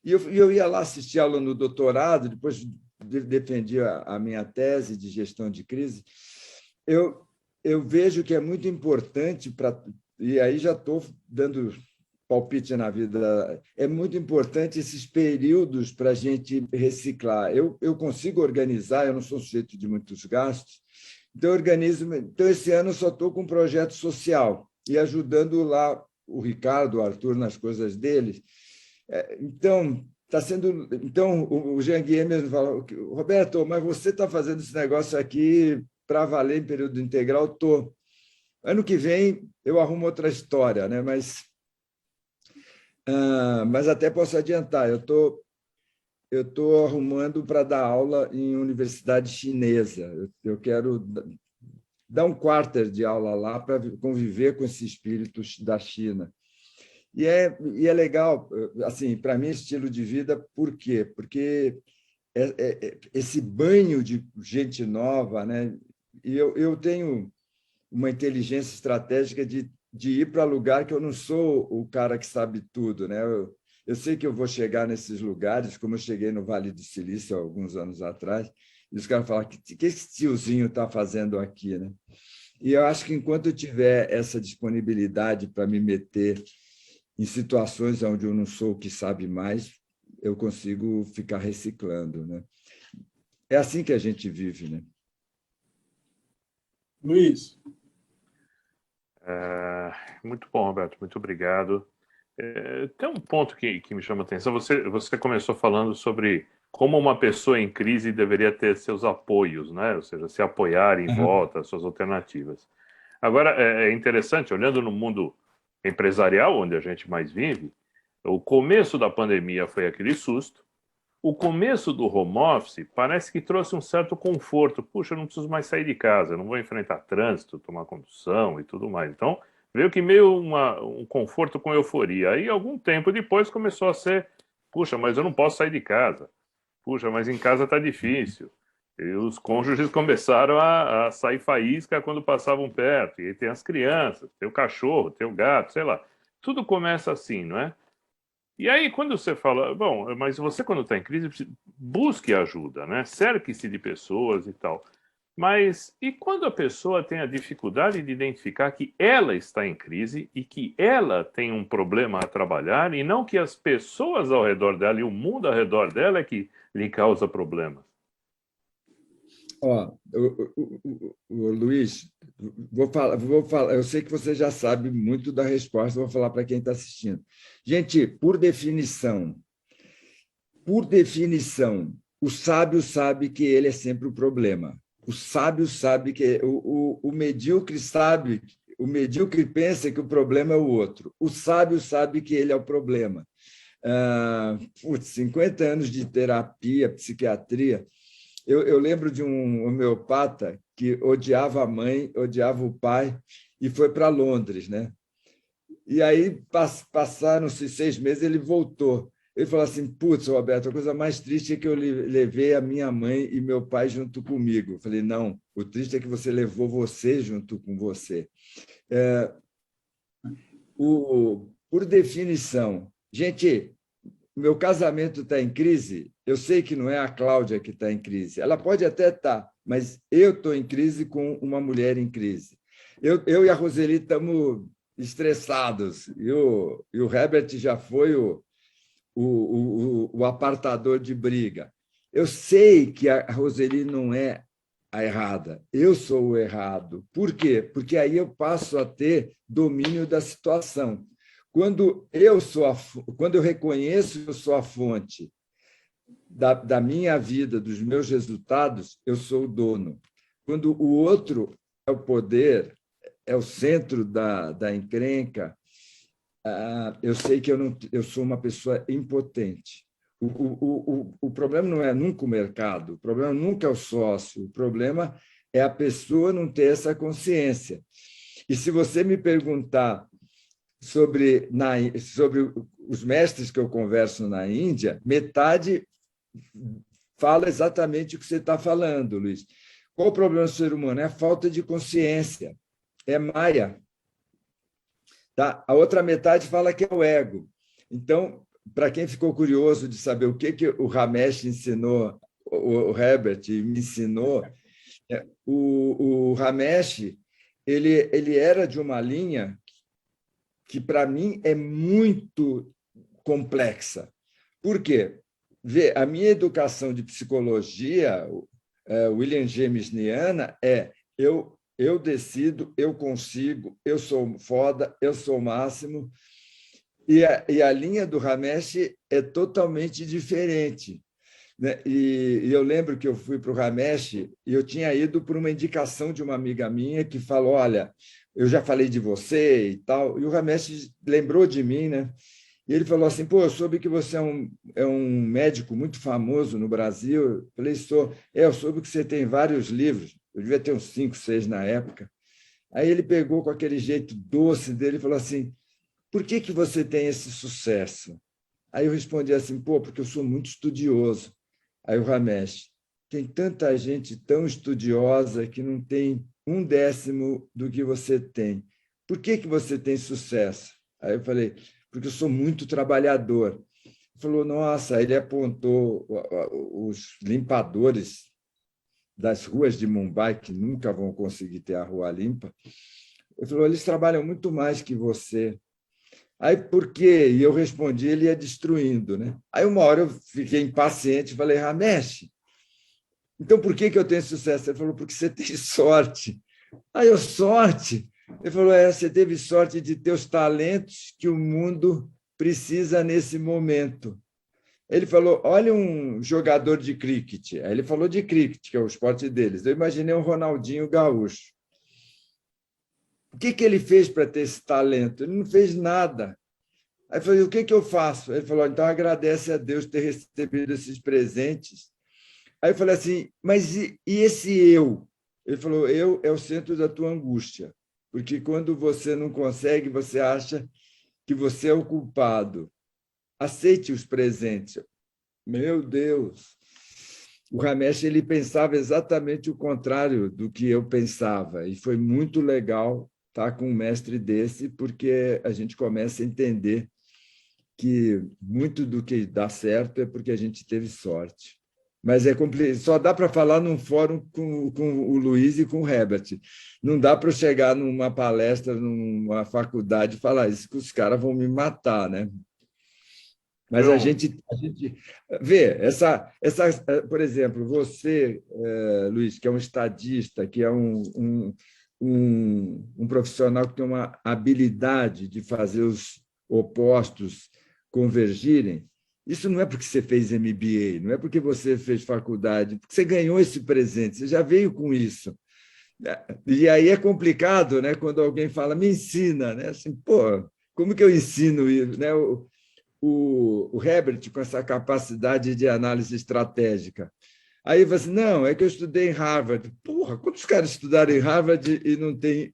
E eu ia lá assistir aula no doutorado, depois defendi a minha tese de gestão de crise. Eu vejo que é muito importante, e aí já estou dando palpite na vida, é muito importante esses períodos para a gente reciclar. Eu consigo organizar, eu não sou sujeito de muitos gastos, então eu organizo. Então, esse ano eu só estou com um projeto social e ajudando lá o Ricardo, o Arthur, nas coisas deles. Então, está sendo. Então, o Jean Guilherme mesmo fala, Roberto, mas você está fazendo esse negócio aqui para valer em período integral? Estou. Ano que vem eu arrumo outra história, né? Mas até posso adiantar, eu tô arrumando para dar aula em universidade chinesa. Eu quero dar um quarter de aula lá para conviver com esses espíritos da China. E é legal, assim, para mim, estilo de vida, por quê? Porque esse banho de gente nova, né? E eu tenho uma inteligência estratégica de ir para lugar que eu não sou o cara que sabe tudo, né? Eu sei que eu vou chegar nesses lugares, como eu cheguei no Vale do Silício há alguns anos atrás, e os caras falam, que esse tiozinho está fazendo aqui, né? E eu acho que enquanto eu tiver essa disponibilidade para me meter em situações onde eu não sou o que sabe mais, eu consigo ficar reciclando, né? É assim que a gente vive, né? Luiz. Muito bom, Roberto, muito obrigado. Tem um ponto que me chama a atenção. Você começou falando sobre como uma pessoa em crise deveria ter seus apoios, né? Ou seja, se apoiar em volta, suas alternativas. Agora, é interessante, olhando no mundo empresarial, onde a gente mais vive, o começo da pandemia foi aquele susto. O começo do home office parece que trouxe um certo conforto. Puxa, eu não preciso mais sair de casa, eu não vou enfrentar trânsito, tomar condução e tudo mais. Então, veio que meio um conforto com euforia. Aí, algum tempo depois, começou a ser: puxa, mas eu não posso sair de casa. Puxa, mas em casa está difícil. E os cônjuges começaram a sair faísca quando passavam perto. E aí tem as crianças, tem o cachorro, tem o gato, sei lá. Tudo começa assim, não é? E aí, quando você fala, bom, mas você, quando está em crise, busque ajuda, né? Cerque-se de pessoas e tal. Mas e quando a pessoa tem a dificuldade de identificar que ela está em crise e que ela tem um problema a trabalhar e não que as pessoas ao redor dela e o mundo ao redor dela é que lhe causa problemas? Ó, Luiz, vou falar. Eu sei que você já sabe muito da resposta, vou falar para quem está assistindo. Gente, por definição, o sábio sabe que ele é sempre o problema. O sábio sabe que o medíocre sabe, o medíocre pensa que o problema é o outro. O sábio sabe que ele é o problema. 50 anos de terapia, psiquiatria. Eu lembro de um homeopata que odiava a mãe, odiava o pai e foi para Londres, né? E aí passaram-se 6 meses, ele voltou. Ele falou assim: putz, Roberto, a coisa mais triste é que eu levei a minha mãe e meu pai junto comigo. Eu falei: não, o triste é que você levou você junto com você. Por definição, gente, meu casamento está em crise, eu sei que não é a Cláudia que está em crise. Ela pode até estar, mas eu estou em crise com uma mulher em crise. Eu e a Roseli estamos estressados, e o Herbert já foi o apartador de briga. Eu sei que a Roseli não é a errada, eu sou o errado. Por quê? Porque aí eu passo a ter domínio da situação. Quando eu reconheço que eu sou a fonte da minha vida, dos meus resultados, eu sou o dono. Quando o outro é o poder, é o centro da encrenca, eu sei que eu sou uma pessoa impotente. O problema não é nunca o mercado, o problema nunca é o sócio, o problema é a pessoa não ter essa consciência. E se você me perguntar sobre os mestres que eu converso na Índia, metade fala exatamente o que você está falando, Luiz. Qual o problema do ser humano? É a falta de consciência, é Maya. Tá? A outra metade fala que é o ego. Então, para quem ficou curioso de saber o que o Ramesh ensinou, o Herbert me ensinou, o Ramesh ele era de uma linha que, para mim, é muito complexa. Por quê? Vê, a minha educação de psicologia, William Jamesniana, eu decido, eu consigo, eu sou foda, eu sou o máximo. E a linha do Ramesh é totalmente diferente. né? E eu lembro que eu fui para o Ramesh e eu tinha ido por uma indicação de uma amiga minha que falou, olha, eu já falei de você e tal, e o Ramesh lembrou de mim, né? E ele falou assim, pô, eu soube que você é um médico muito famoso no Brasil. Eu falei, sou. Eu soube que você tem vários livros, eu devia ter uns 5, 6 na época. Aí ele pegou com aquele jeito doce dele e falou assim, por que que você tem esse sucesso? Aí eu respondi assim, pô, porque eu sou muito estudioso. Aí o Ramesh, tem tanta gente tão estudiosa que não tem 1/10 do que você tem. Por que que você tem sucesso? Aí eu falei, porque eu sou muito trabalhador. Ele falou, nossa, aí ele apontou os limpadores das ruas de Mumbai, que nunca vão conseguir ter a rua limpa. Ele falou, eles trabalham muito mais que você. Aí, por quê? E eu respondi, ele ia destruindo, né? Aí, uma hora, eu fiquei impaciente e falei, Ramesh, então por que que eu tenho sucesso? Ele falou, porque você tem sorte. Aí, eu, sorte? Ele falou, você teve sorte de ter os talentos que o mundo precisa nesse momento. Ele falou, olha um jogador de cricket. Aí ele falou de cricket, que é o esporte deles. Eu imaginei um Ronaldinho Gaúcho. O que que ele fez para ter esse talento? Ele não fez nada. Aí eu falei, o que que eu faço? Ele falou, então agradece a Deus ter recebido esses presentes. Aí eu falei assim, mas e esse eu? Ele falou, eu é o centro da tua angústia, porque quando você não consegue, você acha que você é o culpado. Aceite os presentes. Meu Deus! O Ramesh, ele pensava exatamente o contrário do que eu pensava, e foi muito legal estar com um mestre desse, porque a gente começa a entender que muito do que dá certo é porque a gente teve sorte. Mas é só dá para falar num fórum com o Luiz e com o Herbert. Não dá para eu chegar numa palestra, numa faculdade e falar isso, que os caras vão me matar, né? Mas a gente vê, por exemplo, você, Luiz, que é um estadista, que é um profissional que tem uma habilidade de fazer os opostos convergirem, isso não é porque você fez MBA, não é porque você fez faculdade, porque você ganhou esse presente, você já veio com isso. E aí é complicado, né, quando alguém fala, me ensina, né? Assim, pô, como que eu ensino isso, né? O Herbert, com essa capacidade de análise estratégica. Aí você, não, é que eu estudei em Harvard. Porra, quantos caras estudaram em Harvard e não tem.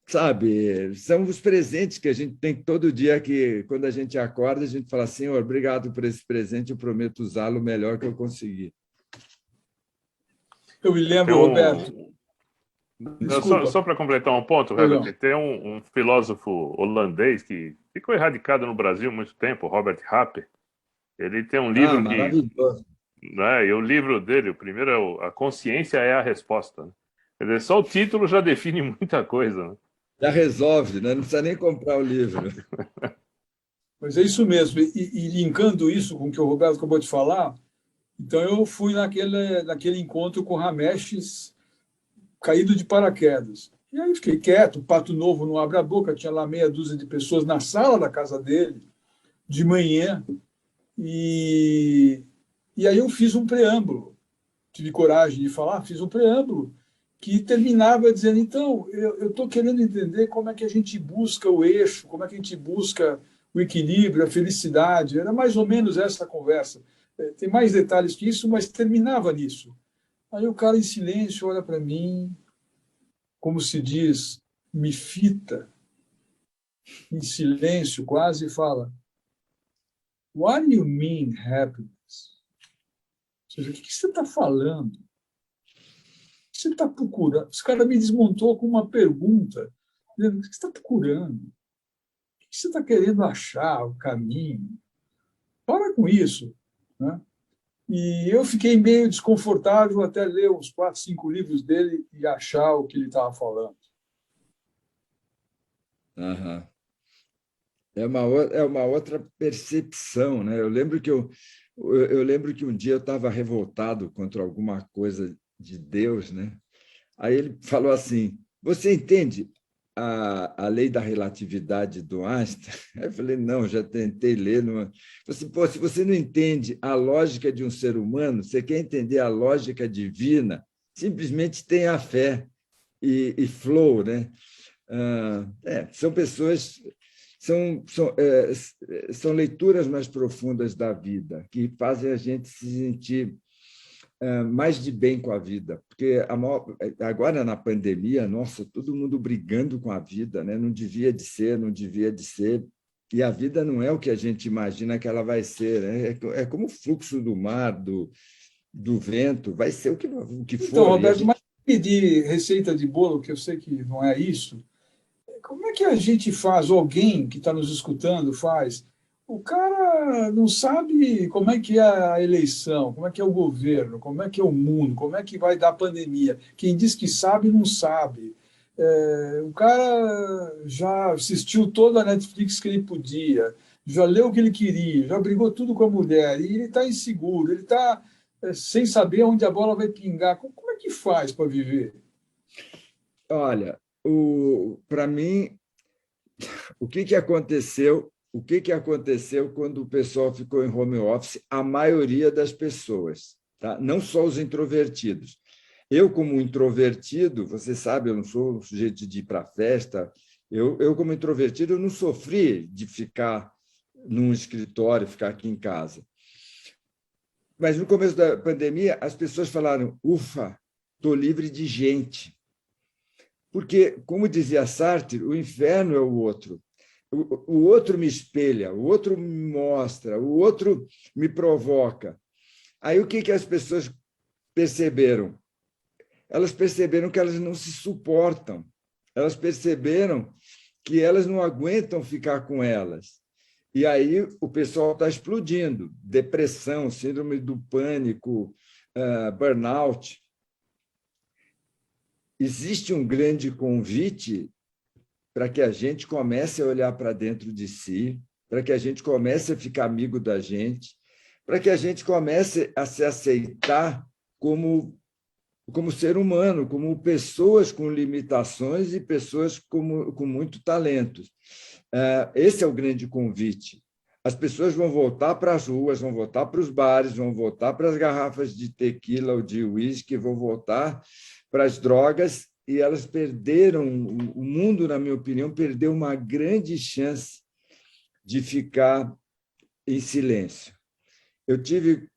Sabe, são os presentes que a gente tem todo dia, que quando a gente acorda, a gente fala, Senhor, obrigado por esse presente, eu prometo usá-lo o melhor que eu conseguir. Eu me lembro, Roberto. Desculpa. Só para completar um ponto, Herbert, tem um filósofo holandês que ficou erradicado no Brasil há muito tempo, Robert Happer. Ele tem um livro maravilhoso. E o livro dele, o primeiro é A Consciência é a Resposta. Né? Quer dizer, só o título já define muita coisa. Né? Já resolve, né? Não precisa nem comprar o livro. Mas é isso mesmo. E linkando isso com o que o Roberto acabou de falar, então eu fui naquele encontro com o Ramesh, caído de paraquedas. E aí fiquei quieto, o Pato Novo não abre a boca, tinha lá meia dúzia de pessoas na sala da casa dele, de manhã, e aí eu fiz um preâmbulo, tive coragem de falar, fiz um preâmbulo, que terminava dizendo, então, eu estou querendo entender como é que a gente busca o eixo, como é que a gente busca o equilíbrio, a felicidade, era mais ou menos essa conversa. Tem mais detalhes que isso, mas terminava nisso. Aí o cara, em silêncio, olha para mim, como se diz, me fita, em silêncio quase, e fala, what do you mean happiness? Ou seja, o que você está falando? O que você está procurando? Esse cara me desmontou com uma pergunta, dizendo, o que você está procurando? O que você está querendo achar, o caminho? Para com isso. Né? E eu fiquei meio desconfortável até ler uns 4, 5 livros dele e achar o que ele estava falando. Uhum. É uma outra percepção, né? Eu lembro que um dia eu estava revoltado contra alguma coisa de Deus, né? Aí ele falou assim: você entende? a lei da relatividade do Einstein. Eu falei, não, já tentei ler. Numa... Assim, pô, se você não entende a lógica de um ser humano, você quer entender a lógica divina, simplesmente tenha a fé e flow, né? São pessoas, são leituras mais profundas da vida, que fazem a gente se sentir mais de bem com a vida, porque agora na pandemia, nossa, todo mundo brigando com a vida, né? Não devia de ser, não devia de ser, e a vida não é o que a gente imagina que ela vai ser, né? É como o fluxo do mar, do vento, vai ser o que Então, for. Roberto, mas pedir receita de bolo, que eu sei que não é isso, como é que a gente faz, ou alguém que está nos escutando faz? O cara não sabe como é que é a eleição, como é que é o governo, como é que é o mundo, como é que vai dar a pandemia. Quem diz que sabe, não sabe. O cara já assistiu toda a Netflix que ele podia, já leu o que ele queria, já brigou tudo com a mulher, e ele está inseguro, ele está sem saber onde a bola vai pingar. Como é que faz para viver? Olha, para mim, o que aconteceu? O que aconteceu quando o pessoal ficou em home office? A maioria das pessoas, tá? Não só os introvertidos. Eu, como introvertido, você sabe, eu não sou um sujeito de ir para a festa. Eu, como introvertido, eu não sofri de ficar num escritório, ficar aqui em casa. Mas no começo da pandemia, as pessoas falaram: ufa, estou livre de gente. Porque, como dizia Sartre, o inferno é o outro. O outro me espelha, o outro me mostra, o outro me provoca. Aí o que as pessoas perceberam? Elas perceberam que elas não se suportam. Elas perceberam que elas não aguentam ficar com elas. E aí o pessoal está explodindo. Depressão, síndrome do pânico, burnout. Existe um grande convite para que a gente comece a olhar para dentro de si, para que a gente comece a ficar amigo da gente, para que a gente comece a se aceitar como ser humano, como pessoas com limitações e pessoas com muito talento. Esse é o grande convite. As pessoas vão voltar para as ruas, vão voltar para os bares, vão voltar para as garrafas de tequila ou de uísque, vão voltar para as drogas, e elas perderam, o mundo, na minha opinião, perdeu uma grande chance de ficar em silêncio. Eu tive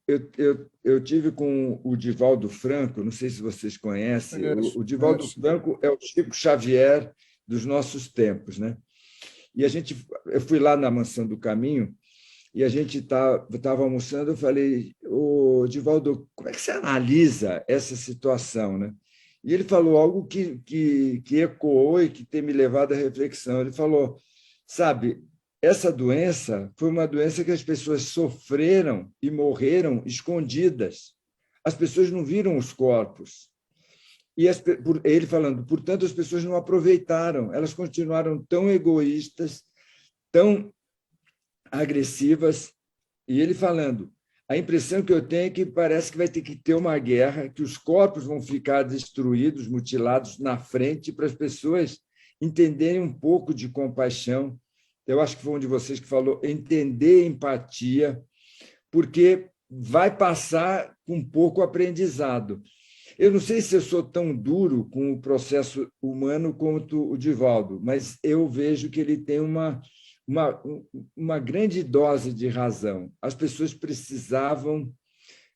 com o Divaldo Franco, não sei se vocês conhecem, o Divaldo Franco é o Chico Xavier dos nossos tempos, né? E eu fui lá na Mansão do Caminho e a gente estava almoçando. Eu falei: ô, Divaldo, como é que você analisa essa situação, né? E ele falou algo que ecoou e que tem me levado à reflexão. Ele falou: sabe, essa doença foi uma doença que as pessoas sofreram e morreram escondidas. As pessoas não viram os corpos. E ele falando, portanto, as pessoas não aproveitaram, elas continuaram tão egoístas, tão agressivas. E ele falando, a impressão que eu tenho é que parece que vai ter que ter uma guerra, que os corpos vão ficar destruídos, mutilados na frente, para as pessoas entenderem um pouco de compaixão. Eu acho que foi um de vocês que falou, entender empatia, porque vai passar com pouco aprendizado. Eu não sei se eu sou tão duro com o processo humano quanto o Divaldo, mas eu vejo que ele tem uma grande dose de razão. As pessoas precisavam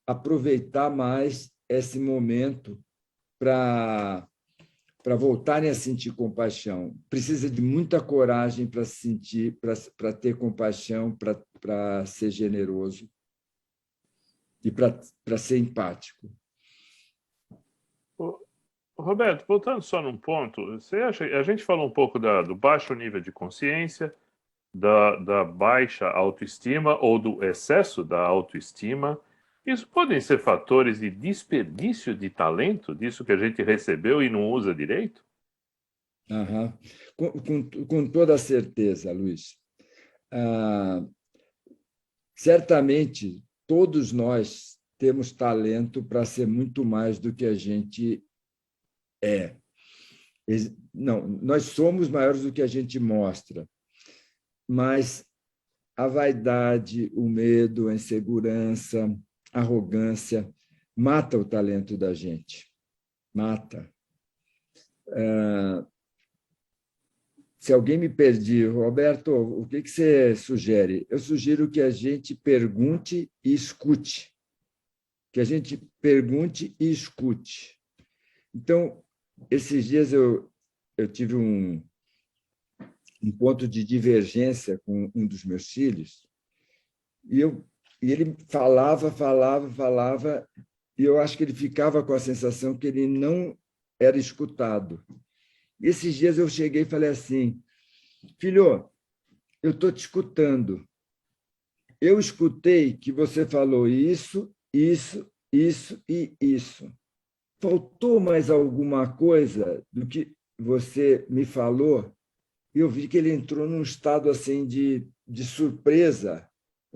aproveitar mais esse momento para voltarem a sentir compaixão. Precisa de muita coragem para sentir, para ter compaixão, para ser generoso e para ser empático. Roberto, voltando só num ponto, você acha, a gente falou um pouco do baixo nível de consciência, da baixa autoestima ou do excesso da autoestima. Isso podem ser fatores de desperdício de talento, disso que a gente recebeu e não usa direito? Uhum. Com toda certeza, Luiz. Certamente, todos nós temos talento para ser muito mais do que a gente é. Não, nós somos maiores do que a gente mostra, mas a vaidade, o medo, a insegurança, a arrogância mata o talento da gente. Mata. Se alguém me pedir, Roberto, o que você sugere? Eu sugiro que a gente pergunte e escute. Que a gente pergunte e escute. Então, esses dias eu tive um ponto de divergência com um dos meus filhos, e ele falava, e eu acho que ele ficava com a sensação que ele não era escutado. E esses dias eu cheguei e falei assim: filho, eu estou te escutando. Eu escutei que você falou isso, isso, isso e isso. Faltou mais alguma coisa do que você me falou? E eu vi que ele entrou num estado assim de surpresa,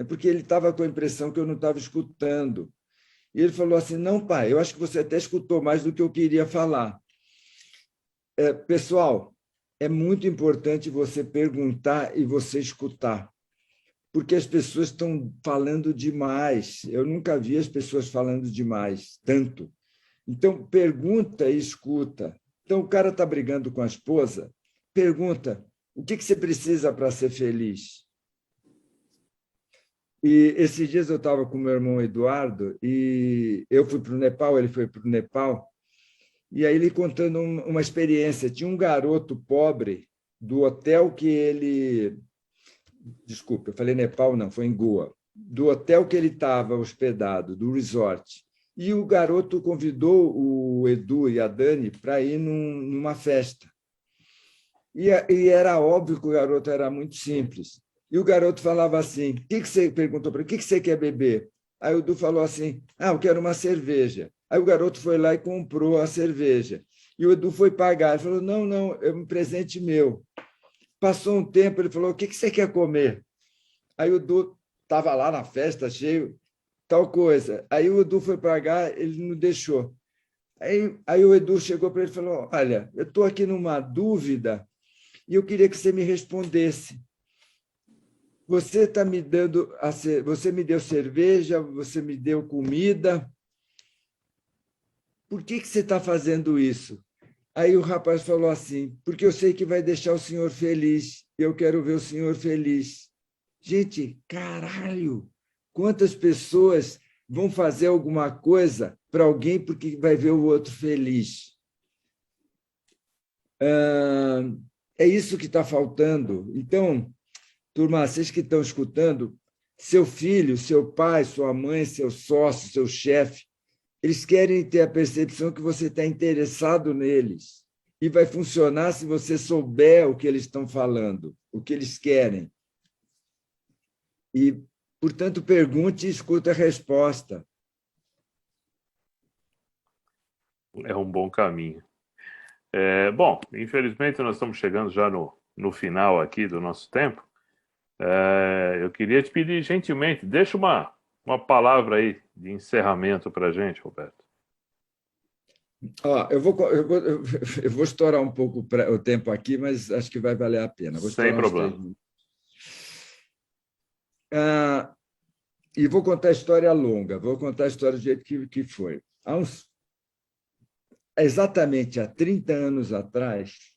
porque ele estava com a impressão que eu não estava escutando. E ele falou assim: não, pai, eu acho que você até escutou mais do que eu queria falar. Pessoal, é muito importante você perguntar e você escutar, porque as pessoas estão falando demais. Eu nunca vi as pessoas falando demais, tanto. Então, pergunta e escuta. Então, o cara está brigando com a esposa, pergunta: o que você precisa para ser feliz? E esses dias eu estava com meu irmão Eduardo, e eu fui para o Nepal, ele foi para o Nepal, e aí ele contando uma experiência. Tinha um garoto pobre do hotel que ele... Desculpa, eu falei Nepal, não, foi em Goa. Do hotel que ele estava hospedado, do resort. E o garoto convidou o Edu e a Dani para ir numa festa. E era óbvio que o garoto era muito simples. E o garoto falava assim: o que você perguntou para ele? O que você quer beber? Aí o Edu falou assim: eu quero uma cerveja. Aí o garoto foi lá e comprou a cerveja. E o Edu foi pagar. Ele falou: não, é um presente meu. Passou um tempo, ele falou: o que você quer comer? Aí o Edu estava lá na festa, cheio, tal coisa. Aí o Edu foi pagar, ele não deixou. Aí o Edu chegou para ele e falou: olha, eu estou aqui numa dúvida e eu queria que você me respondesse. Você está me dando, você me deu cerveja, você me deu comida. Por que você está fazendo isso? Aí o rapaz falou assim: porque eu sei que vai deixar o senhor feliz. Eu quero ver o senhor feliz. Gente, caralho! Quantas pessoas vão fazer alguma coisa para alguém porque vai ver o outro feliz? É isso que está faltando. Então, turma, vocês que estão escutando, seu filho, seu pai, sua mãe, seu sócio, seu chefe, eles querem ter a percepção que você está interessado neles. E vai funcionar se você souber o que eles estão falando, o que eles querem. E, portanto, pergunte e escute a resposta. É um bom caminho. Bom, infelizmente nós estamos chegando já no final aqui do nosso tempo. Eu queria te pedir gentilmente, deixa uma palavra aí de encerramento para a gente, Roberto. Eu vou estourar um pouco o tempo aqui, mas acho que vai valer a pena. Vou Sem estourar uns 3 problema. minutos. E vou contar a história longa, vou contar a história do jeito que foi. Exatamente há 30 anos atrás,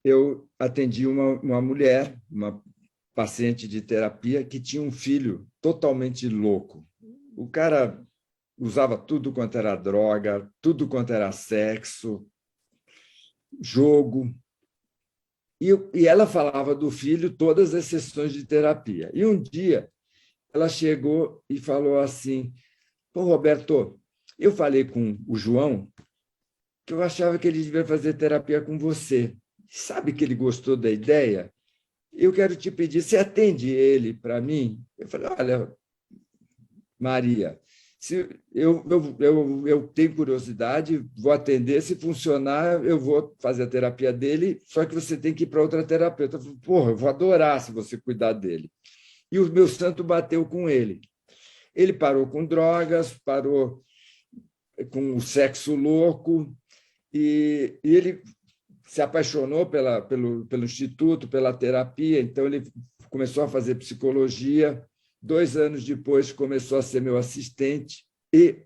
eu atendi uma mulher, uma paciente de terapia, que tinha um filho totalmente louco. O cara usava tudo quanto era droga, tudo quanto era sexo, jogo. E ela falava do filho todas as sessões de terapia. E um dia ela chegou e falou assim: pô, Roberto, eu falei com o João que eu achava que ele devia fazer terapia com você. Sabe que ele gostou da ideia? Eu quero te pedir, você atende ele para mim? Eu falei: olha, Maria, se eu tenho curiosidade, vou atender, se funcionar, eu vou fazer a terapia dele, só que você tem que ir para outra terapeuta. Eu falei: porra, eu vou adorar se você cuidar dele. E o meu santo bateu com ele. Ele parou com drogas, parou com o sexo louco, e ele se apaixonou pelo instituto, pela terapia, então ele começou a fazer psicologia. 2 anos depois, começou a ser meu assistente e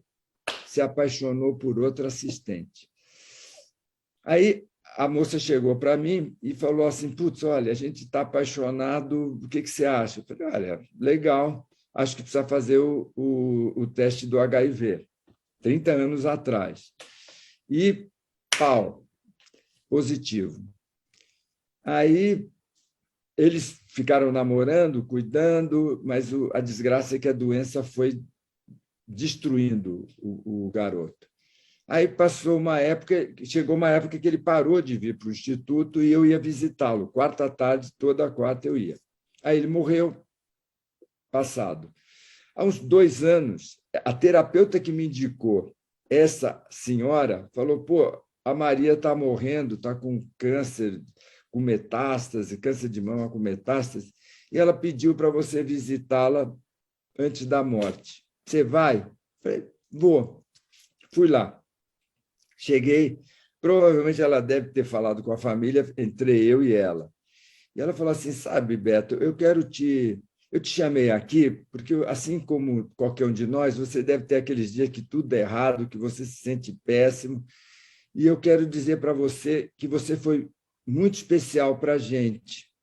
se apaixonou por outra assistente. Aí a moça chegou para mim e falou assim: putz, olha, a gente está apaixonado, o que você acha? Eu falei: olha, legal, acho que precisa fazer o teste do HIV, 30 anos atrás. E pau, positivo. Aí eles ficaram namorando, cuidando, mas a desgraça é que a doença foi destruindo o garoto. Aí chegou uma época que ele parou de vir para o instituto e eu ia visitá-lo. Quarta à tarde, toda quarta eu ia. Aí ele morreu passado. Há uns 2 anos, a terapeuta que me indicou essa senhora falou: pô, a Maria está morrendo, está com câncer, com metástase, câncer de mama com metástase, e ela pediu para você visitá-la antes da morte. Você vai? Falei: vou. Fui lá. Cheguei, provavelmente ela deve ter falado com a família, entre eu e ela. E ela falou assim: sabe, Beto, eu te chamei aqui porque, assim como qualquer um de nós, você deve ter aqueles dias que tudo é errado, que você se sente péssimo, e eu quero dizer para você que você foi muito especial para a gente.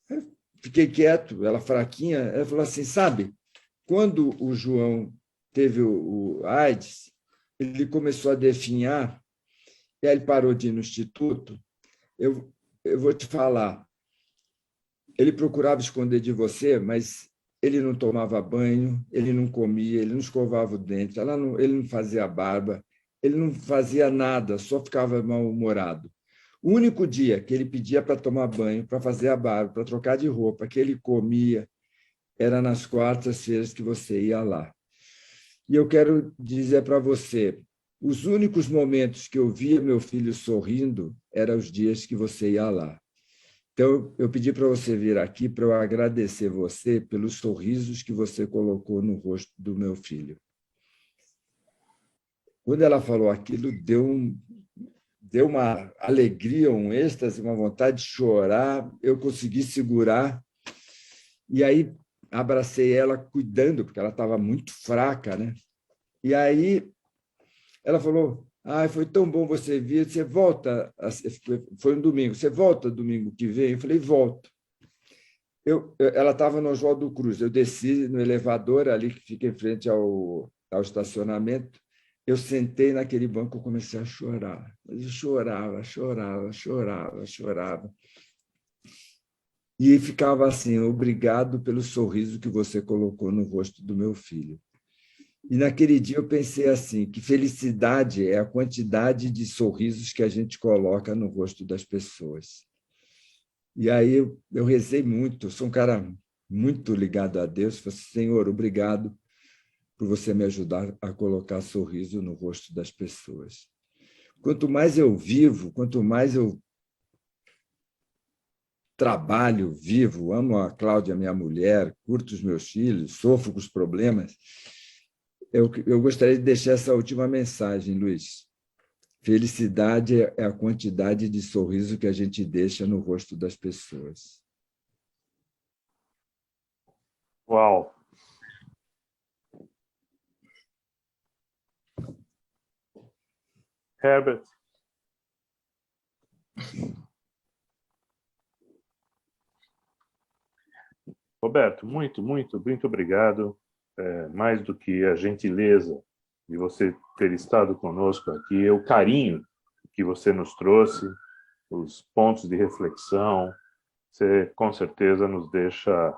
Eu fiquei quieto, ela fraquinha, ela falou assim: sabe, quando o João teve o AIDS, ele começou a definhar, e aí ele parou de ir no instituto. Eu vou te falar, ele procurava esconder de você, mas ele não tomava banho, ele não comia, ele não escovava o dente, ele não fazia barba, ele não fazia nada, só ficava mal-humorado. O único dia que ele pedia para tomar banho, para fazer a barba, para trocar de roupa, que ele comia, era nas quartas-feiras que você ia lá. E eu quero dizer para você, os únicos momentos que eu via meu filho sorrindo eram os dias que você ia lá. Então, eu pedi para você vir aqui para eu agradecer você pelos sorrisos que você colocou no rosto do meu filho. Quando ela falou aquilo, deu uma alegria, um êxtase, uma vontade de chorar. Eu consegui segurar. E aí abracei ela cuidando, porque ela estava muito fraca, né? E aí ela falou: foi tão bom você vir, você volta, foi um domingo, você volta domingo que vem? Eu falei: volto. Ela estava no Oswaldo Cruz, eu desci no elevador ali que fica em frente ao estacionamento, eu sentei naquele banco e comecei a chorar. Eu chorava. E ficava assim: obrigado pelo sorriso que você colocou no rosto do meu filho. E naquele dia eu pensei assim, que felicidade é a quantidade de sorrisos que a gente coloca no rosto das pessoas. E aí eu rezei muito, eu sou um cara muito ligado a Deus, falei: Senhor, obrigado por você me ajudar a colocar sorriso no rosto das pessoas. Quanto mais eu vivo, quanto mais eu trabalho, vivo, amo a Cláudia, minha mulher, curto os meus filhos, sofro com os problemas, eu gostaria de deixar essa última mensagem, Luiz. Felicidade é a quantidade de sorriso que a gente deixa no rosto das pessoas. Uau! Herbert? Roberto, muito obrigado. Mais do que a gentileza de você ter estado conosco aqui, o carinho que você nos trouxe, os pontos de reflexão, você com certeza nos deixa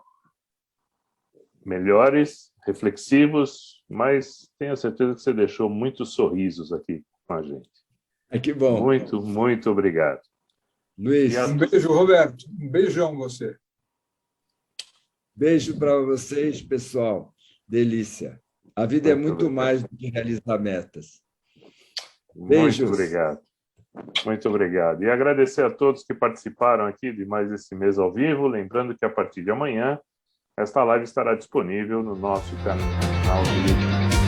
melhores, reflexivos, mas tenho certeza que você deixou muitos sorrisos aqui com a gente. Que bom. Muito obrigado. Luiz. Um beijo, Roberto. Um beijão você. Beijo para vocês, pessoal. Delícia. A vida é muito mais do que realizar metas. Beijos. Muito obrigado. E agradecer a todos que participaram aqui de mais esse mês ao vivo. Lembrando que a partir de amanhã, esta live estará disponível no nosso canal do YouTube.